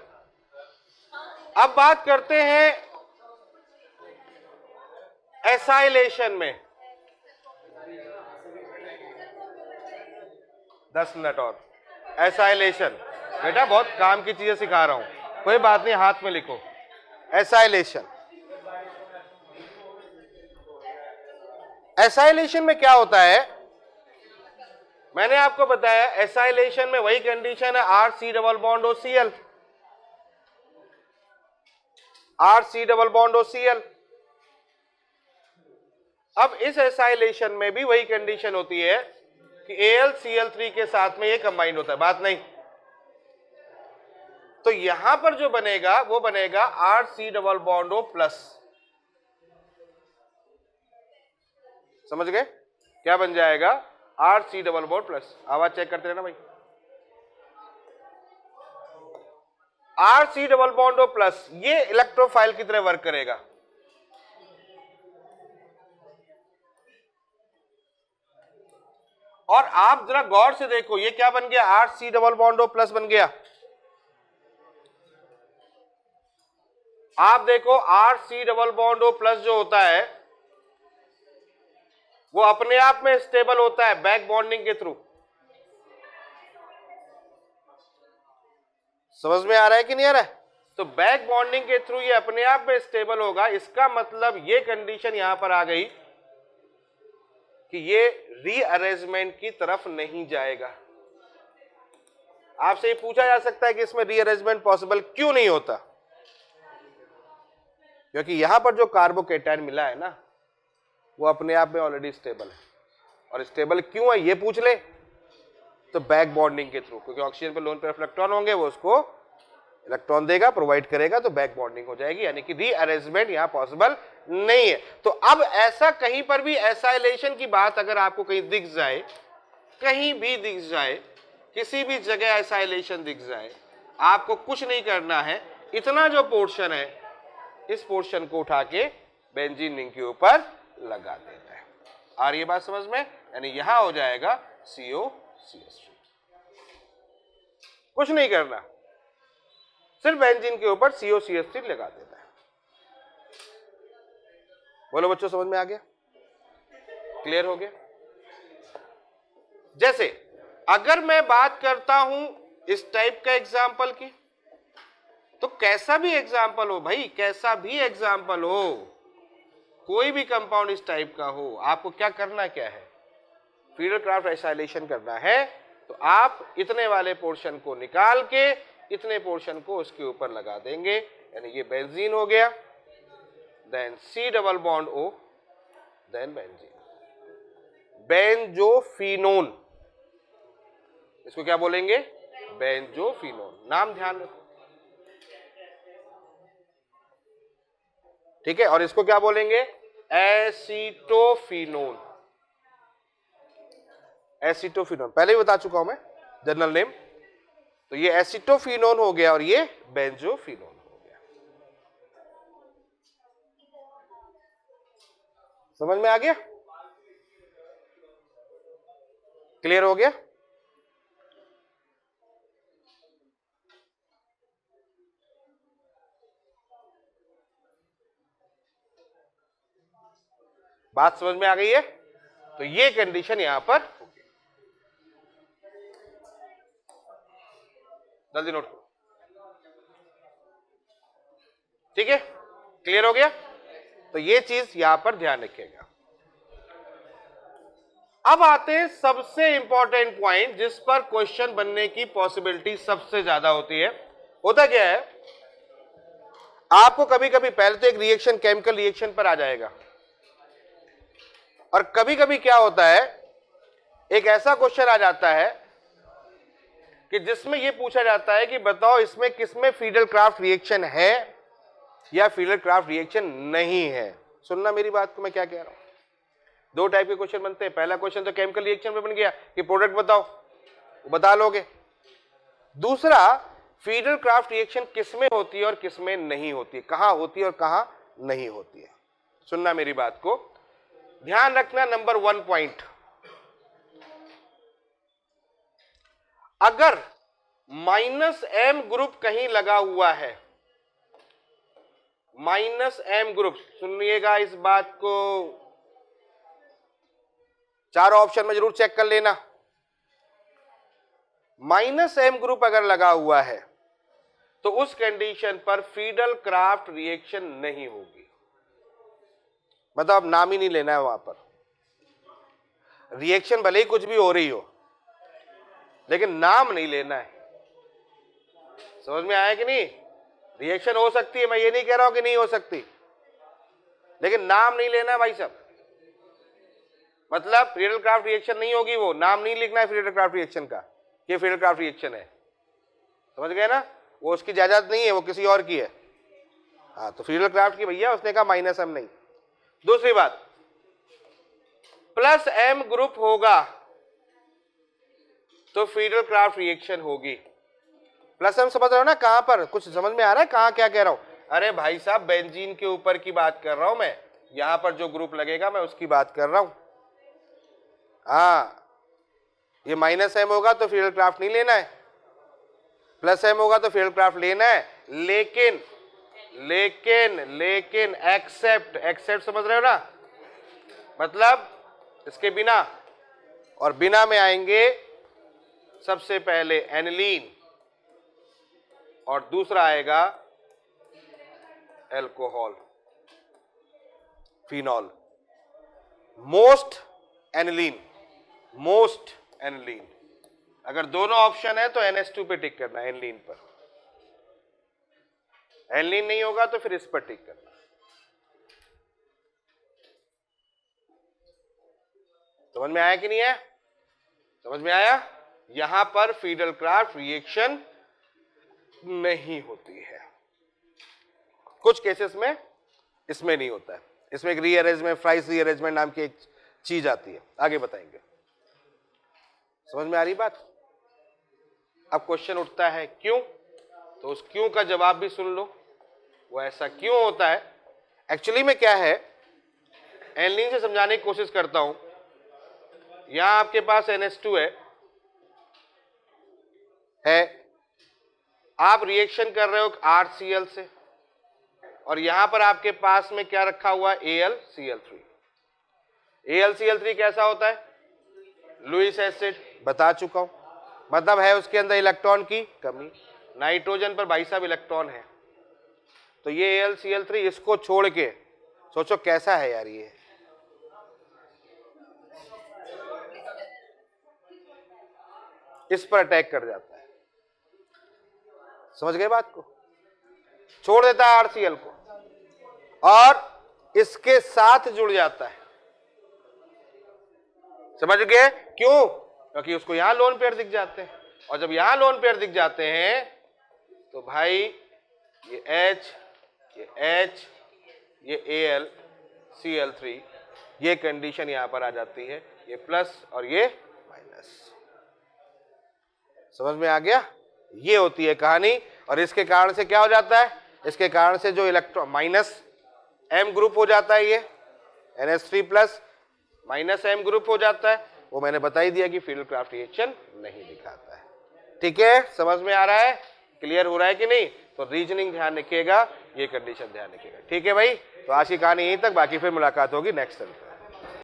S1: अब बात करते हैं एसाइलेशन में 10 मिनट और। एसाइलेशन बेटा बहुत काम की चीजें सिखा रहा हूं, कोई बात नहीं, हाथ में लिखो। एसाइलेशन, एसाइलेशन में क्या होता है, मैंने आपको बताया एसाइलेशन में वही कंडीशन है R C double bond O C L, R C double bond O C L. अब इस एसाइलेशन में भी वही कंडीशन होती है कि AlCl3 के साथ में ये कंबाइन होता है, बात नहीं। तो यहां पर जो बनेगा वो बनेगा R C double bond O plus, समझ गए? क्या बन जाएगा? R C double bond plus. आवाज चेक करते रहना भाई। R C double bond O plus ये इलेक्ट्रोफाइल की तरह वर्क करेगा। और आप जरा गौर से देखो ये क्या बन गया, R C double bond O plus बन गया। आप देखो R C double bond O plus जो होता है वो अपने आप में स्टेबल होता है बैक बॉन्डिंग के थ्रू। समझ में आ रहा है कि नहीं आ रहा है? तो बैक बॉन्डिंग के थ्रू ये अपने आप में स्टेबल होगा। इसका मतलब ये कंडीशन यहां पर आ गई कि ये रीअरेंजमेंट की तरफ नहीं जाएगा। आपसे ये पूछा जा सकता है कि इसमें रीअरेंजमेंट पॉसिबल क्यों नहीं होता? क्योंकि यहां पर जो कार्बोकेटायन मिला है ना वो अपने आप में ऑलरेडी स्टेबल है। और स्टेबल क्यों है ये पूछ ले तो बैक बॉन्डिंग के थ्रू, क्योंकि ऑक्सीजन पर लोन पेयर इलेक्ट्रॉन होंगे, वो उसको इलेक्ट्रॉन देगा, प्रोवाइड करेगा, तो बैक बॉन्डिंग हो जाएगी, यानी कि रीअरेंजमेंट यहां पॉसिबल नहीं है। तो अब ऐसा कहीं पर भी एसाइलेशन की बात अगर आपको कहीं दिख जाए, कहीं भी दिख जाए, किसी भी जगह एसाइलेशन दिख जाए, आपको कुछ नहीं करना है, इतना जो पोर्शन है इस पोर्शन को उठा के बेंजीन रिंग के ऊपर लगा देना है। और ये बात समझ में, यानी यहां हो जाएगा COCH3। कुछ नहीं करना, सिर्फ बेंजीन के ऊपर COCH3 लगा देना है। बोलो बच्चों, समझ में आ गया? क्लियर हो गया? जैसे अगर मैं बात करता हूं इस टाइप का एग्जाम्पल की, तो कैसा भी एग्जाम्पल हो भाई, कैसा भी एग्जाम्पल हो, कोई भी कंपाउंड इस टाइप का हो, आपको क्या करना क्या है? फीडरक्राफ्ट एसाइलेशन करना है। तो आप इतने वाले पोर्शन को निकाल के इतने पोर्शन को उसके ऊपर लगा देंगे, यानी ये बेंजीन हो गया, then C double bond O, then benzene, benzophenone. इसको क्या बोलेंगे? बेंजोफिनोन। नाम ध्यान रखो, ठीक है? और इसको क्या बोलेंगे? एसीटोफिनोन। एसीटोफिनोन पहले ही बता चुका हूं मैं, जनरल नेम। तो ये एसीटोफिनोन हो गया और ये बेंजोफिनोन हो गया। समझ में आ गया? क्लियर हो गया? बात समझ में आ गई है? तो ये कंडीशन यहां पर होगी। जल्दी नोट करो, ठीक है? क्लियर हो गया? तो ये चीज यहां पर ध्यान रखिएगा। अब आते हैं सबसे इंपॉर्टेंट पॉइंट जिस पर क्वेश्चन बनने की पॉसिबिलिटी सबसे ज्यादा होती है। होता क्या है, आपको कभी कभी पहले तो एक रिएक्शन केमिकल रिएक्शन पर आ जाएगा, और कभी कभी क्या होता है एक ऐसा क्वेश्चन आ जाता है कि जिसमें यह पूछा जाता है कि बताओ इसमें किसमें फीडरक्राफ्ट रिएक्शन है या फीडरक्राफ्ट रिएक्शन नहीं है। सुनना मेरी बात को, मैं क्या कह रहा हूं। दो टाइप के क्वेश्चन बनते हैं। पहला क्वेश्चन तो केमिकल रिएक्शन में बन गया कि प्रोडक्ट बताओ, बता लोगे। दूसरा फीडरक्राफ्ट रिएक्शन किसमें होती है और किसमें नहीं होती है, कहां होती है और कहां नहीं होती है। सुनना मेरी बात को, ध्यान रखना। नंबर 1 पॉइंट, अगर -M ग्रुप कहीं लगा हुआ है, माइनस एम ग्रुप, सुनिएगा इस बात को, चारों ऑप्शन में जरूर चेक कर लेना। माइनस एम ग्रुप अगर लगा हुआ है तो उस कंडीशन पर फ्रीडल क्राफ्ट रिएक्शन नहीं होगी, मतलब नाम ही नहीं लेना है वहां पर। रिएक्शन भले ही कुछ भी हो रही हो लेकिन नाम नहीं लेना है। समझ में आया कि नहीं? रिएक्शन हो सकती है, मैं ये नहीं कह रहा हूं कि नहीं हो सकती, लेकिन नाम नहीं लेना है भाई साहब। मतलब फ्रीडल क्राफ्ट रिएक्शन नहीं होगी, वो नाम नहीं लिखना है फ्रीडल क्राफ्ट रिएक्शन का, ये फ्रीडल क्राफ्ट रिएक्शन है। समझ गए ना? वो उसकी जायदाद नहीं है, वो किसी और की है। हाँ, तो फ्रीडल क्राफ्ट की भैया, उसने कहा माइनस एम नहीं। दूसरी बात, प्लस एम ग्रुप होगा तो फ्रीडल क्राफ्ट रिएक्शन होगी। प्लस एम समझ रहे हो ना? कहां पर, कुछ समझ में आ रहा है कहां क्या कह रहा हूं? अरे भाई साहब, बेंजीन के ऊपर की बात कर रहा हूं मैं, यहां पर जो ग्रुप लगेगा मैं उसकी बात कर रहा हूं। हाँ, ये माइनस एम होगा तो फ्रीडल क्राफ्ट नहीं लेना है, प्लस एम होगा तो फ्रीडल क्राफ्ट लेना है, लेकिन लेकिन लेकिन एक्सेप्ट समझ रहे हो ना? मतलब इसके बिना, और बिना में आएंगे सबसे पहले एनिलीन और दूसरा आएगा एल्कोहल, फिनॉल। मोस्ट एनिलीन, अगर दोनों ऑप्शन है तो NH2 पे टिक करना है, एनिलीन पर। एनिलीन नहीं होगा तो फिर इस पर टिक करना। समझ में आया कि नहीं है? समझ में आया? यहां पर फ्रीडल क्राफ्ट रिएक्शन नहीं होती है, कुछ केसेस में इसमें नहीं होता है। इसमें एक रीअरेंजमेंट, फ्राइस रीअरेंजमेंट नाम की एक चीज आती है, आगे बताएंगे। समझ में आ रही बात? अब क्वेश्चन उठता है क्यों, तो उस क्यों का जवाब भी सुन लो। वो ऐसा क्यों होता है, एक्चुअली में क्या है, एनिलीन से समझाने की कोशिश करता हूं। यहां आपके पास NH2 है, आप रिएक्शन कर रहे हो RCl से, और यहां पर आपके पास में क्या रखा हुआ है, AlCl3। AlCl3 कैसा होता है? लुईस एसिड, बता चुका हूं, मतलब है उसके अंदर इलेक्ट्रॉन की कमी। नाइट्रोजन पर भाई साहब इलेक्ट्रॉन है, तो ये AlCl3 इसको छोड़ के सोचो कैसा है यार, ये इस पर अटैक कर जाता है। समझ गए बात को? छोड़ देता है RCl को और इसके साथ जुड़ जाता है। समझ गए क्यों? क्योंकि उसको यहां लोन पेयर दिख जाते हैं, और जब यहां लोन पेयर दिख जाते हैं तो भाई ये H, ये H, ये AlCl3, ये कंडीशन यहां पर आ जाती है, ये प्लस और ये माइनस। समझ में आ गया? ये होती है कहानी। और इसके कारण से क्या हो जाता है, इसके कारण से जो इलेक्ट्रॉन माइनस एम ग्रुप हो जाता है, ये NH3 plus minus M group हो जाता है, वो मैंने बता ही दिया कि फ्रीडल क्राफ्ट रिएक्शन नहीं दिखाता है। ठीक है, समझ में आ रहा है, क्लियर हो रहा है कि नहीं? तो रीजनिंग ध्यान रखिएगा, ये कंडीशन ध्यान रखिएगा। ठीक है भाई, तो आज की कहानी यहीं तक, बाकी फिर मुलाकात होगी नेक्स्ट टाइम।